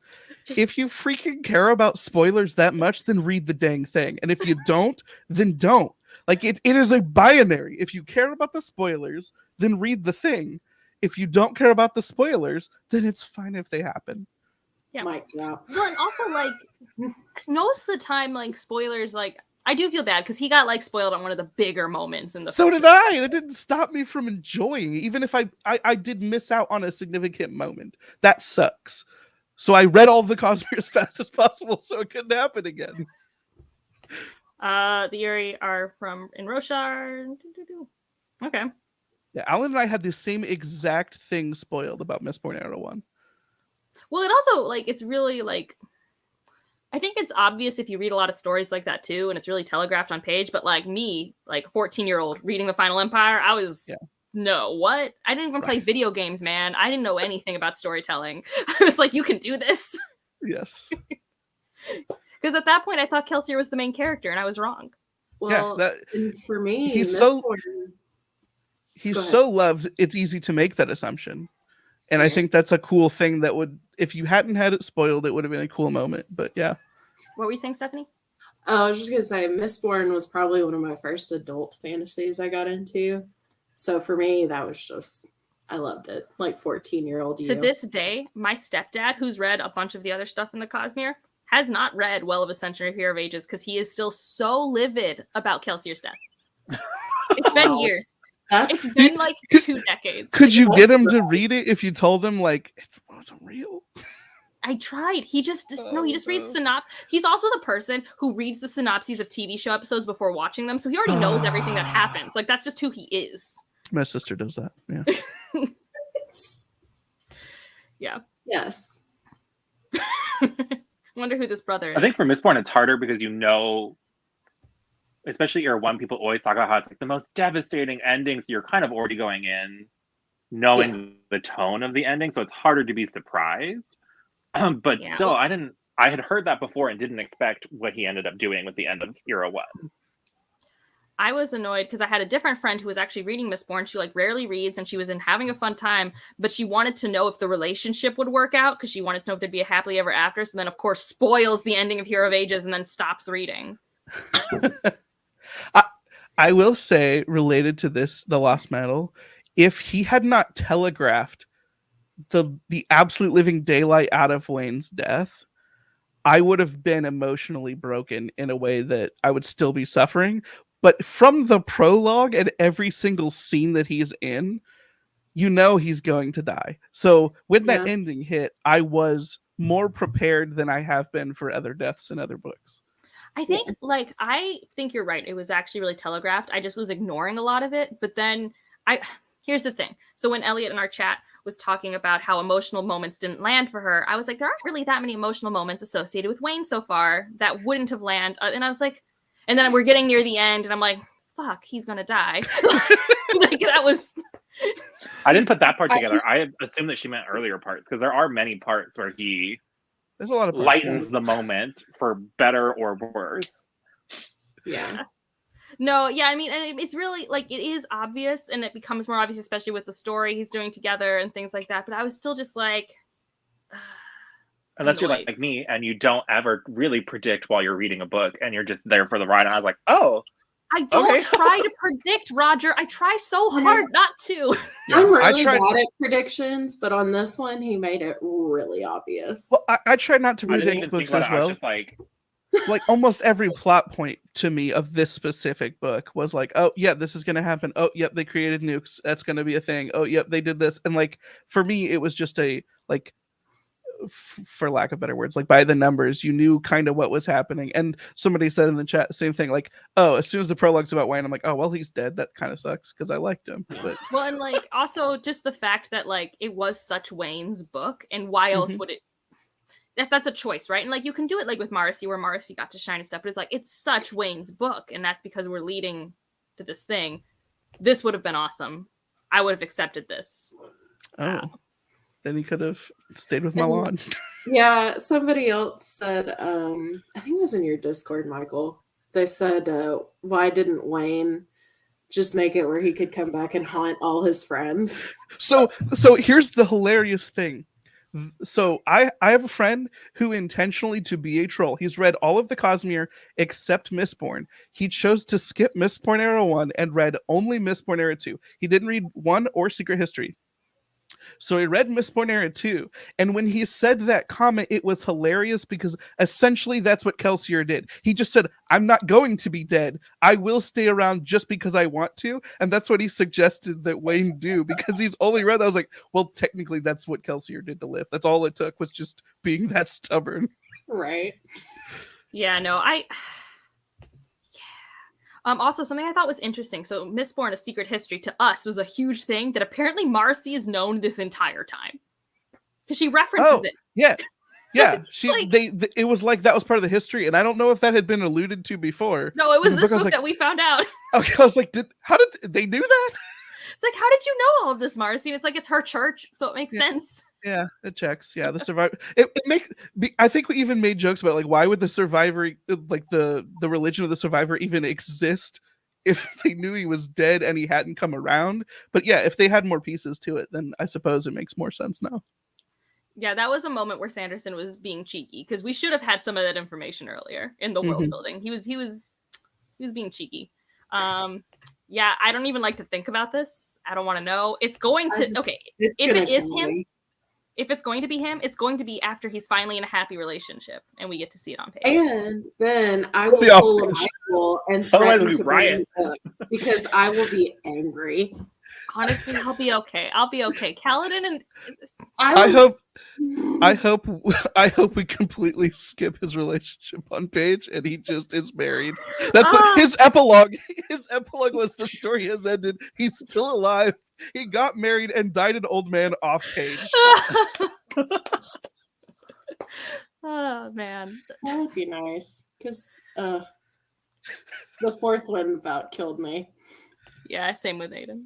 If you freaking care about spoilers that much, then read the dang thing. And if you don't, then don't. Like, it is a binary. If you care about the spoilers, then read the thing. If you don't care about the spoilers, then it's fine if they happen. Yeah. Well, and also, like, most of the time, like, spoilers, like, I do feel bad because he got, like, spoiled on one of the bigger moments in the So did I. That didn't stop me from enjoying it, even if I did miss out on a significant moment. That sucks. So I read all the Cosmere as fast as possible so it couldn't happen again. The Yuri are in Roshar. Okay. Yeah, Alan and I had the same exact thing spoiled about Mistborn Era 1. Well, it also, like, it's really, like, I think it's obvious if you read a lot of stories like that too, and it's really telegraphed on page, but, like, me, like, 14-year-old reading The Final Empire, I was... Yeah. No, what? I didn't even play video games, man. I didn't know anything about storytelling. I was like, you can do this. Yes. Because at that point, I thought Kelsier was the main character, and I was wrong. Well, and for me, he's so loved, it's easy to make that assumption. And I think that's a cool thing that would, if you hadn't had it spoiled, it would have been a cool moment. But yeah. What were you saying, Stephanie? I was just going to say, Mistborn was probably one of my first adult fantasies I got into. So for me, that was just, I loved it. Like 14-year-old you. To this day, my stepdad, who's read a bunch of the other stuff in the Cosmere, has not read Well of Ascension or Fear of Ages because he is still so livid about Kelsier's death. It's been years. It's been like 2 decades. Could you get him to read it if you told him like it wasn't real? I tried. He just reads He's also the person who reads the synopses of TV show episodes before watching them, so he already knows everything that happens. Like, that's just who he is. My sister does that. Yeah. Yeah. Yes. Wonder who this brother is. I think for Mistborn it's harder because especially Era 1, people always talk about how it's like the most devastating ending, so you're kind of already going in knowing the tone of the ending, so it's harder to be surprised. But still, I had heard that before and didn't expect what he ended up doing with the end of Era 1. I was annoyed because I had a different friend who was actually reading Mistborn. She like rarely reads, and she was having a fun time, but she wanted to know if the relationship would work out because she wanted to know if there'd be a happily ever after. So then, of course, spoils the ending of Hero of Ages and then stops reading. I will say, related to this, The Lost Metal, if he had not telegraphed the absolute living daylight out of Wayne's death, I would have been emotionally broken in a way that I would still be suffering. But from the prologue and every single scene that he's in, you know he's going to die. So when that ending hit, I was more prepared than I have been for other deaths in other books. I think you're right. It was actually really telegraphed. I just was ignoring a lot of it. But then here's the thing. So when Elliot in our chat was talking about how emotional moments didn't land for her, I was like, there aren't really that many emotional moments associated with Wayne so far that wouldn't have landed. And I was like, and then we're getting near the end, and I'm like, fuck, he's gonna die. Like, that was. I didn't put that part together. I assumed that she meant earlier parts because there are many parts where there's a lot of lightens the moment for better or worse. Yeah. No, yeah, I mean, and it's really, like, it is obvious, and it becomes more obvious, especially with the story he's doing together and things like that, but I was still just like... Unless you're like me, and you don't ever really predict while you're reading a book, and you're just there for the ride, and I was like, oh! I don't try to predict, Roger. I try so hard not to. I'm really bad at predictions, but on this one, he made it really obvious. Well, I try not to predict books as well. I was just like almost every plot point to me of this specific book was like, oh yeah, this is gonna happen. Oh yep, they created nukes. That's gonna be a thing. Oh yep, they did this. And like for me, it was just a like, for lack of better words, like by the numbers, you knew kind of what was happening. And somebody said in the chat the same thing, like, oh, as soon as the prologue's about Wayne, I'm like, oh well, he's dead. That kind of sucks because I liked him. But well, and like also just the fact that like it was such Wayne's book, and why else would it? That's a choice, right? And like you can do it like with Marcy, where Marcy got to shine and stuff, but it's like it's such Wayne's book, and that's because we're leading to this thing. This would have been awesome. I would have accepted this. Then he could have stayed with Milan. Yeah, somebody else said, I think it was in your Discord, Michael. They said, why didn't Wayne just make it where he could come back and haunt all his friends? So here's the hilarious thing. So I have a friend who intentionally, to be a troll, he's read all of the Cosmere except Mistborn. He chose to skip Mistborn Era 1 and read only Mistborn Era 2. He didn't read 1 or Secret History. So he read Mistborn Era 2, and when he said that comment, it was hilarious because essentially that's what Kelsier did. He just said, I'm not going to be dead. I will stay around just because I want to, and that's what he suggested that Wayne do because he's only read that. I was like, well, technically that's what Kelsier did to live. That's all it took, was just being that stubborn. Right. Yeah, no, also, something I thought was interesting. So, Mistborn: A Secret History to us was a huge thing that apparently Marcy has known this entire time because she references it. Yeah, it was like that was part of the history, and I don't know if that had been alluded to before. No, it was this book that we found out. Okay, I was like, how did they do that? It's like, how did you know all of this, Marcy? And it's like it's her church, so it makes sense. Yeah, it checks. Yeah, the survivor. I think we even made jokes about like why would the survivor, like the religion of the survivor, even exist if they knew he was dead and he hadn't come around. But yeah, if they had more pieces to it, then I suppose it makes more sense now. Yeah, that was a moment where Sanderson was being cheeky because we should have had some of that information earlier in the world building. He was being cheeky. Yeah, I don't even like to think about this. I don't want to know. It's going to if it is him. If it's going to be him, it's going to be after he's finally in a happy relationship and we get to see it on page. And then I will pull a school and Otherwise threaten we to bring riot. me up because I will be angry. Honestly, I'll be okay. I'll be okay. Kaladin and I hope we completely skip his relationship on Page and he just is married. That's his epilogue. His epilogue was the story has ended. He's still alive. He got married and died an old man off Page. Oh man. That would be nice because the fourth one about killed me. Yeah, same with Aiden.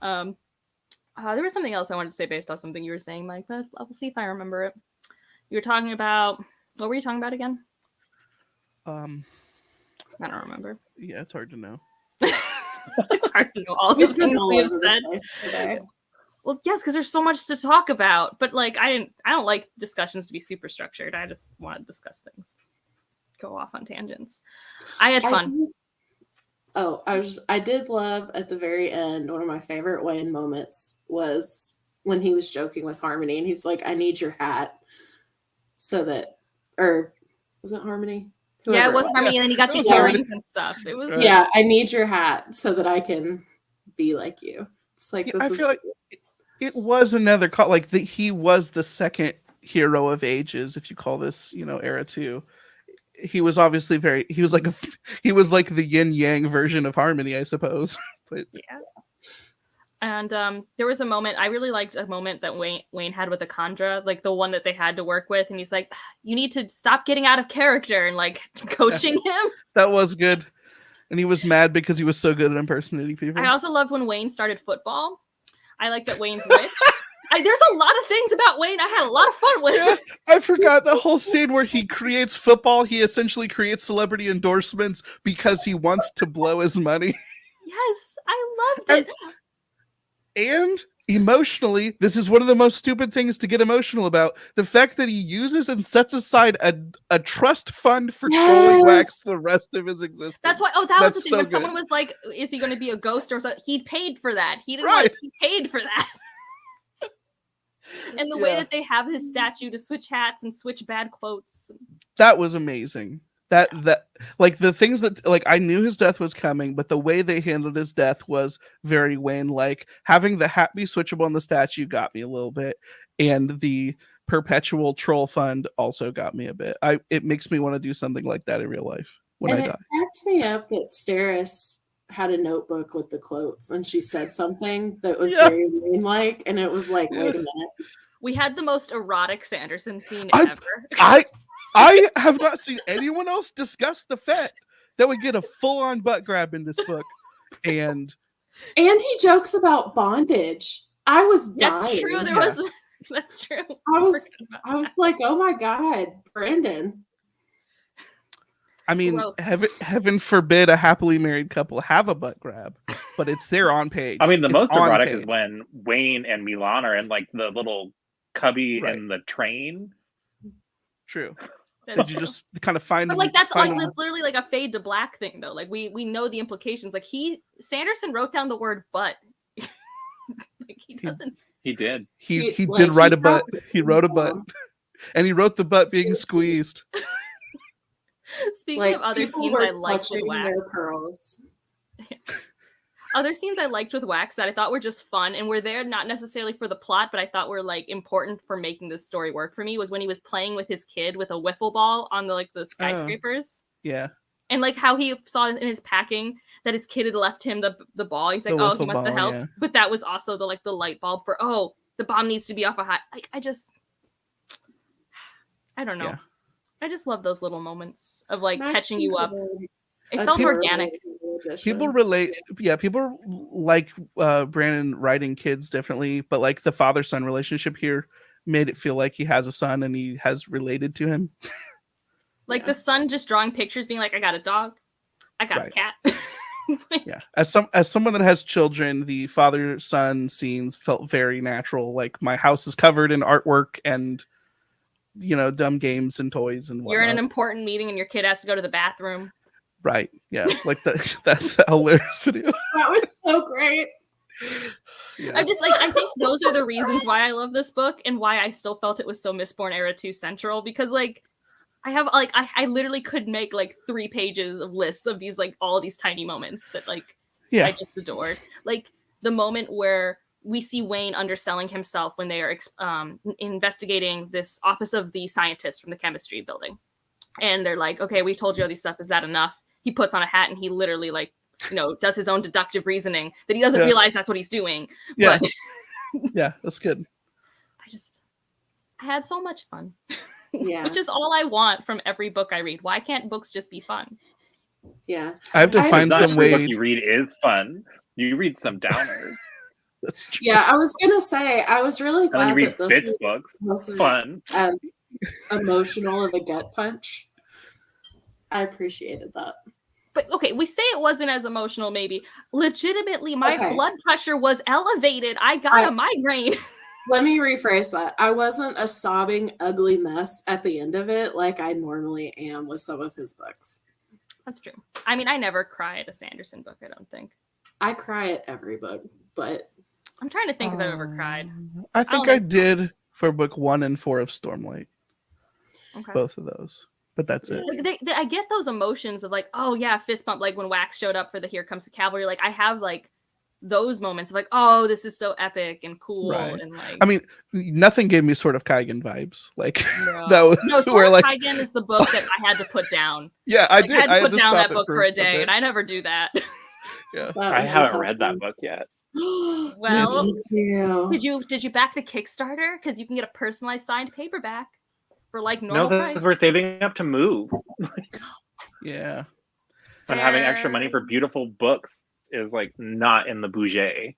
There was something else I wanted to say based off something you were saying, Mike, but I'll see if I remember it. You were talking about, what were you talking about again? I don't remember. Yeah, it's hard to know. It's hard to know all the things we have said. Well, yes, because there's so much to talk about, but like I don't like discussions to be super structured. I just want to discuss things, go off on tangents. I had fun. I did love at the very end, one of my favorite Wayne moments was when he was joking with Harmony and he's like, I need your hat so that, or was it Harmony? Whoever yeah, it was Harmony, and then he got these earrings and stuff. It was I need your hat so that I can be like you. It's like I feel like it was another call. Like he was the second hero of ages, if you call this, era 2. He was obviously he was like the yin yang version of Harmony, I suppose. But yeah. And there was a moment I really liked, a moment that Wayne had with Akandra, like the one that they had to work with, and he's like, "You need to stop getting out of character," and like coaching him. That was good, and he was mad because he was so good at impersonating people. I also loved when Wayne started football. I like that Wayne's rich. There's a lot of things about Wayne I had a lot of fun with. Yeah, I forgot the whole scene where he creates football. He essentially creates celebrity endorsements because he wants to blow his money. Yes, I loved it. And emotionally, this is one of the most stupid things to get emotional about. The fact that he uses and sets aside a trust fund for trolling Wax the rest of his existence. That's why. Oh, that was the thing. When someone was like, "Is he going to be a ghost or something?" He paid for that. He didn't. He paid for that. And the way that they have his statue to switch hats and switch bad quotes. That was amazing. That like the things that like I knew his death was coming, but the way they handled his death was very Wayne. Like having the hat be switchable on the statue got me a little bit, and the perpetual troll fund also got me a bit. It makes me want to do something like that in real life when I die. It cracked me up that Steris had a notebook with the quotes, and she said something that was very Wayne-like, and it was like, wait a minute. We had the most erotic Sanderson scene ever. I have not seen anyone else discuss the fact that we get a full-on butt grab in this book, and he jokes about bondage. I was dying. That's true. That's true. I was like, oh my god, Brandon. I mean, heaven forbid a happily married couple have a butt grab, but it's there on Page. I mean, the most erotic is when Wayne and Milan are in like the little cubby in the train. True. Did you just kind of find? But like that's literally like a fade to black thing, though. Like we know the implications. Like Sanderson wrote down the word butt. Like he doesn't. He did. He did write a butt. He wrote a butt, and he wrote the butt being squeezed. Speaking of other scenes I liked with Wax. Other scenes I liked with Wax that I thought were just fun and were there not necessarily for the plot, but I thought were like important for making this story work for me was when he was playing with his kid with a wiffle ball on the skyscrapers. Yeah. And like how he saw in his packing that his kid had left him the ball. He's like, oh, he must have helped. Yeah. But that was also the light bulb for, oh, the bomb needs to be off a high. Like I don't know. Yeah. I just love those little moments of like catching you up. It felt organic. People relate. Yeah, people like Brandon writing kids differently, but like the father-son relationship here made it feel like he has a son and he has related to him. Like the son just drawing pictures, being like, I got a dog. I got a cat. Yeah. As someone that has children, the father-son scenes felt very natural. Like my house is covered in artwork and dumb games and toys and whatnot. You're in an important meeting and your kid has to go to the bathroom. Right. Yeah. Like that's a hilarious video. That was so great. Yeah. I think those are the reasons why I love this book and why I still felt it was so Mistborn Era 2 central, because like I have like I literally could make like 3 pages of lists of these like all these tiny moments that like I just adored. Like the moment where we see Wayne underselling himself when they are investigating this office of the scientist from the chemistry building. And they're like, okay, we told you all these stuff. Is that enough? He puts on a hat and he literally like, does his own deductive reasoning that he doesn't realize that's what he's doing. Yeah. But Yeah, that's good. I had so much fun. Yeah. Which is all I want from every book I read. Why can't books just be fun? Yeah. I have to find not some every way. book you read is fun. You read some downers. That's true. Yeah, I was gonna say I was really glad And you read that this bitch books. wasn't Fun. as emotional of a gut punch. I appreciated that. But okay, we say it wasn't as emotional, maybe. Legitimately, my blood pressure was elevated. I got a migraine. Let me rephrase that. I wasn't a sobbing, ugly mess at the end of it like I normally am with some of his books. That's true. I mean, I never cry at a Sanderson book, I don't think. I cry at every book, but I'm trying to think if I've ever cried. I think I did for book 1 and 4 of Stormlight. Okay. Both of those. But that's it. Like I get those emotions of like, oh yeah, fist bump, like when Wax showed up for the Here Comes the Cavalry. Like I have like those moments of like, oh, this is so epic and cool. Right. And like, I mean, nothing gave me Sword of Kaigen vibes. Like no. that was no, Sword of Kaigen is the book that I had to put down. Yeah, I did. I had to put down that book for a day, day, and I never do that. Yeah, I haven't read that book yet. Well, did you back the Kickstarter? Because you can get a personalized signed paperback for like normal price. Because we're saving up to move. Yeah. And having extra money for beautiful books is like not in the budget.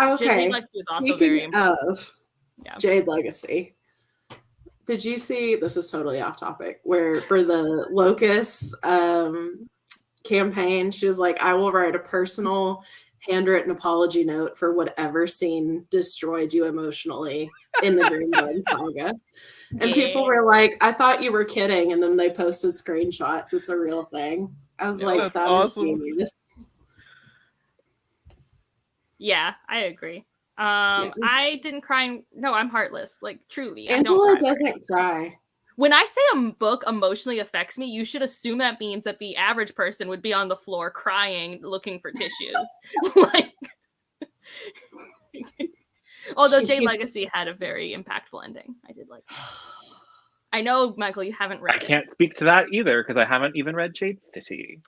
Okay. Speaking of Jade Legacy, did you see? This is totally off topic. Where for the Locust campaign, she was like, "I will write a personal handwritten apology note for whatever scene destroyed you emotionally in the Green Bone saga." And people were like, "I thought you were kidding," and then they posted screenshots. It's a real thing. I was like, "That is genius." Yeah, I agree. I didn't cry. No, I'm heartless. Like truly, Angela doesn't cry. When I say a book emotionally affects me, you should assume that means that the average person would be on the floor crying, looking for tissues. Like, although Jade Legacy had a very impactful ending, I did like that. I know, Michael, you haven't read. I can't speak to that either because I haven't even read Jade City.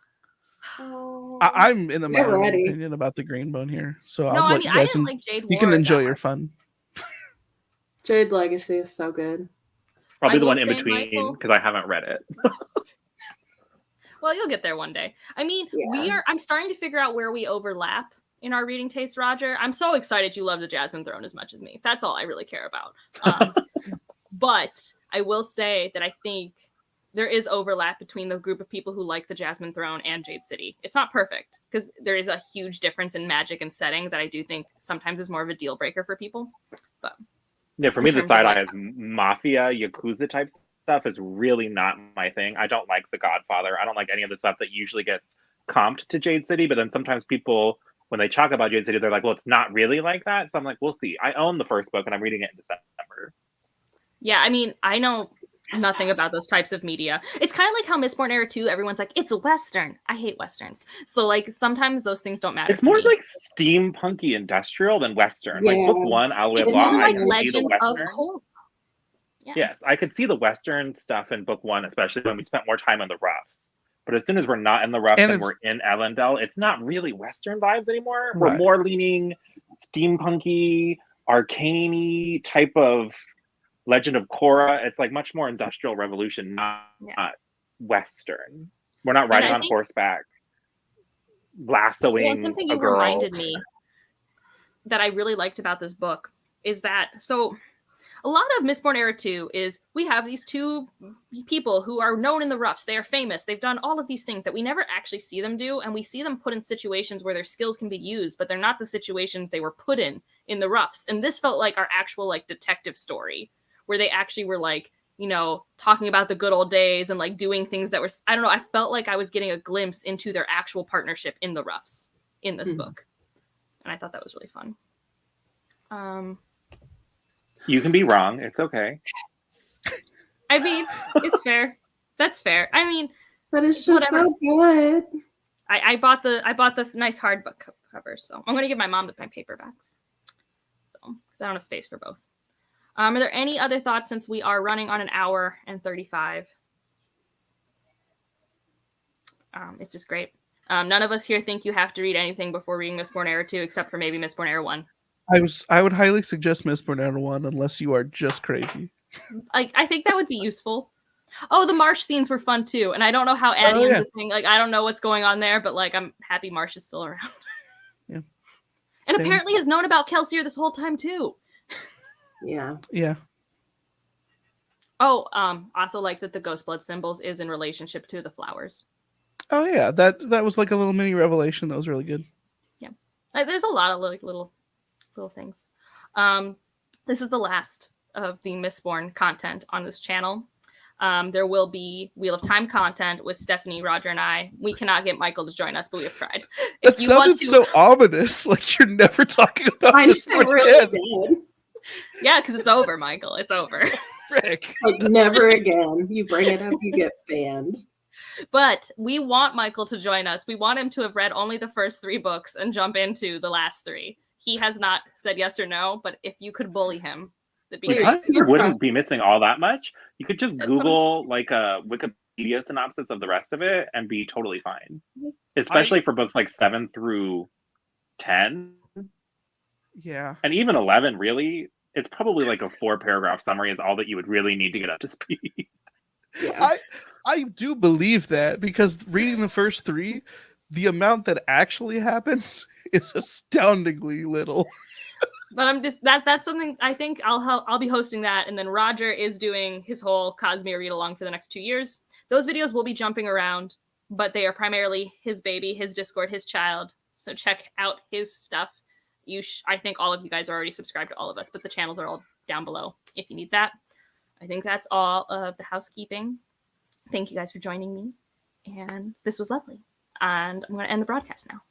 I'm in the minority opinion about the Green Bone here, so I'll let you guys. I didn't like Jade. You can enjoy your fun. Jade Legacy is so good. I'll be the one in between because I haven't read it. Well, you'll get there one day. I mean, I'm starting to figure out where we overlap in our reading taste, Roger. I'm so excited you love the Jasmine Throne as much as me. That's all I really care about. But I will say that I think there is overlap between the group of people who like the Jasmine Throne and Jade City. It's not perfect because there is a huge difference in magic and setting that I do think sometimes is more of a deal breaker for people. But yeah, for me, the side eye is mafia, Yakuza type stuff is really not my thing. I don't like The Godfather. I don't like any of the stuff that usually gets comped to Jade City. But then sometimes people, when they talk about Jade City, they're like, well, it's not really like that. So I'm like, we'll see. I own the first book and I'm reading it in December. Yeah, I mean, I know nothing about those types of media. It's kind of like how Mistborn Era 2, everyone's like, it's a Western. I hate Westerns. So, like, sometimes those things don't matter. It's more like steampunky industrial than Western. Yeah. Like, book one, I'll live long. Like Legends of Korra. Yeah. Yes, I could see the Western stuff in book one, especially when we spent more time in the roughs. But as soon as we're not in the roughs and we're in Elendel, it's not really Western vibes anymore. Right. We're more leaning steampunky, arcane-y type of Legend of Korra. It's like much more industrial revolution, not Western. We're not riding on horseback, lassoing something a you girl. Reminded me that I really liked about this book is that, so a lot of Mistborn Era 2 is we have these two people who are known in the roughs. They are famous. They've done all of these things that we never actually see them do. And we see them put in situations where their skills can be used, but they're not the situations they were put in the roughs. And this felt like our actual like detective story where they actually were like, you know, talking about the good old days and like doing things that were, I don't know. I felt like I was getting a glimpse into their actual partnership in the roughs in this book. And I thought that was really fun. You can be wrong. It's okay. I mean, it's fair. That's fair. I mean, But it's just whatever. so good. I bought the nice hardbook covers, so I'm gonna give my mom my paperbacks. So because I don't have space for both. Are there any other thoughts since we are running on an hour and 35? It's just great. None of us here think you have to read anything before reading Mistborn Era 2, except for maybe Mistborn Era 1. I would highly suggest Mistborn Era 1 unless you are just crazy. Like, I think that would be useful. Oh, the Marsh scenes were fun too, and I don't know how Adian's a thing. Like, I don't know what's going on there, but like, I'm happy Marsh is still around. Yeah. And Same. apparently has known about Kelsier this whole time too. Yeah. Yeah. Oh, also like that the Ghost Blood symbols is in relationship to the flowers. Oh yeah, that was like a little mini revelation. That was really good. Yeah, like, there's a lot of like little things. This is the last of the Mistborn content on this channel. There will be Wheel of Time content with Stephanie, Roger, and I. We cannot get Michael to join us, but we have tried. That sounded so ominous, like you're never talking about this really did. Yeah, because it's over, Michael. It's over. Frick. Like, never again. You bring it up, you get banned. But we want Michael to join us. We want him to have read only the first 3 books and jump into the last 3. He has not said yes or no, but if you could bully him, that'd be great. You wouldn't be missing all that much. You could just Google like a Wikipedia synopsis of the rest of it and be totally fine. Especially for books like 7 through 10. Yeah. And even 11, really. It's probably like a 4-paragraph summary is all that you would really need to get up to speed. Yeah. I do believe that, because reading the first 3, the amount that actually happens is astoundingly little. But I'm just that's something I think I'll be hosting that, and then Roger is doing his whole Cosmere read along for the next 2 years. Those videos will be jumping around, but they are primarily his baby, his Discord, his child. So check out his stuff. I think all of you guys are already subscribed to all of us, but the channels are all down below if you need that. I think that's all of the housekeeping. Thank you guys for joining me, and this was lovely. And I'm going to end the broadcast now.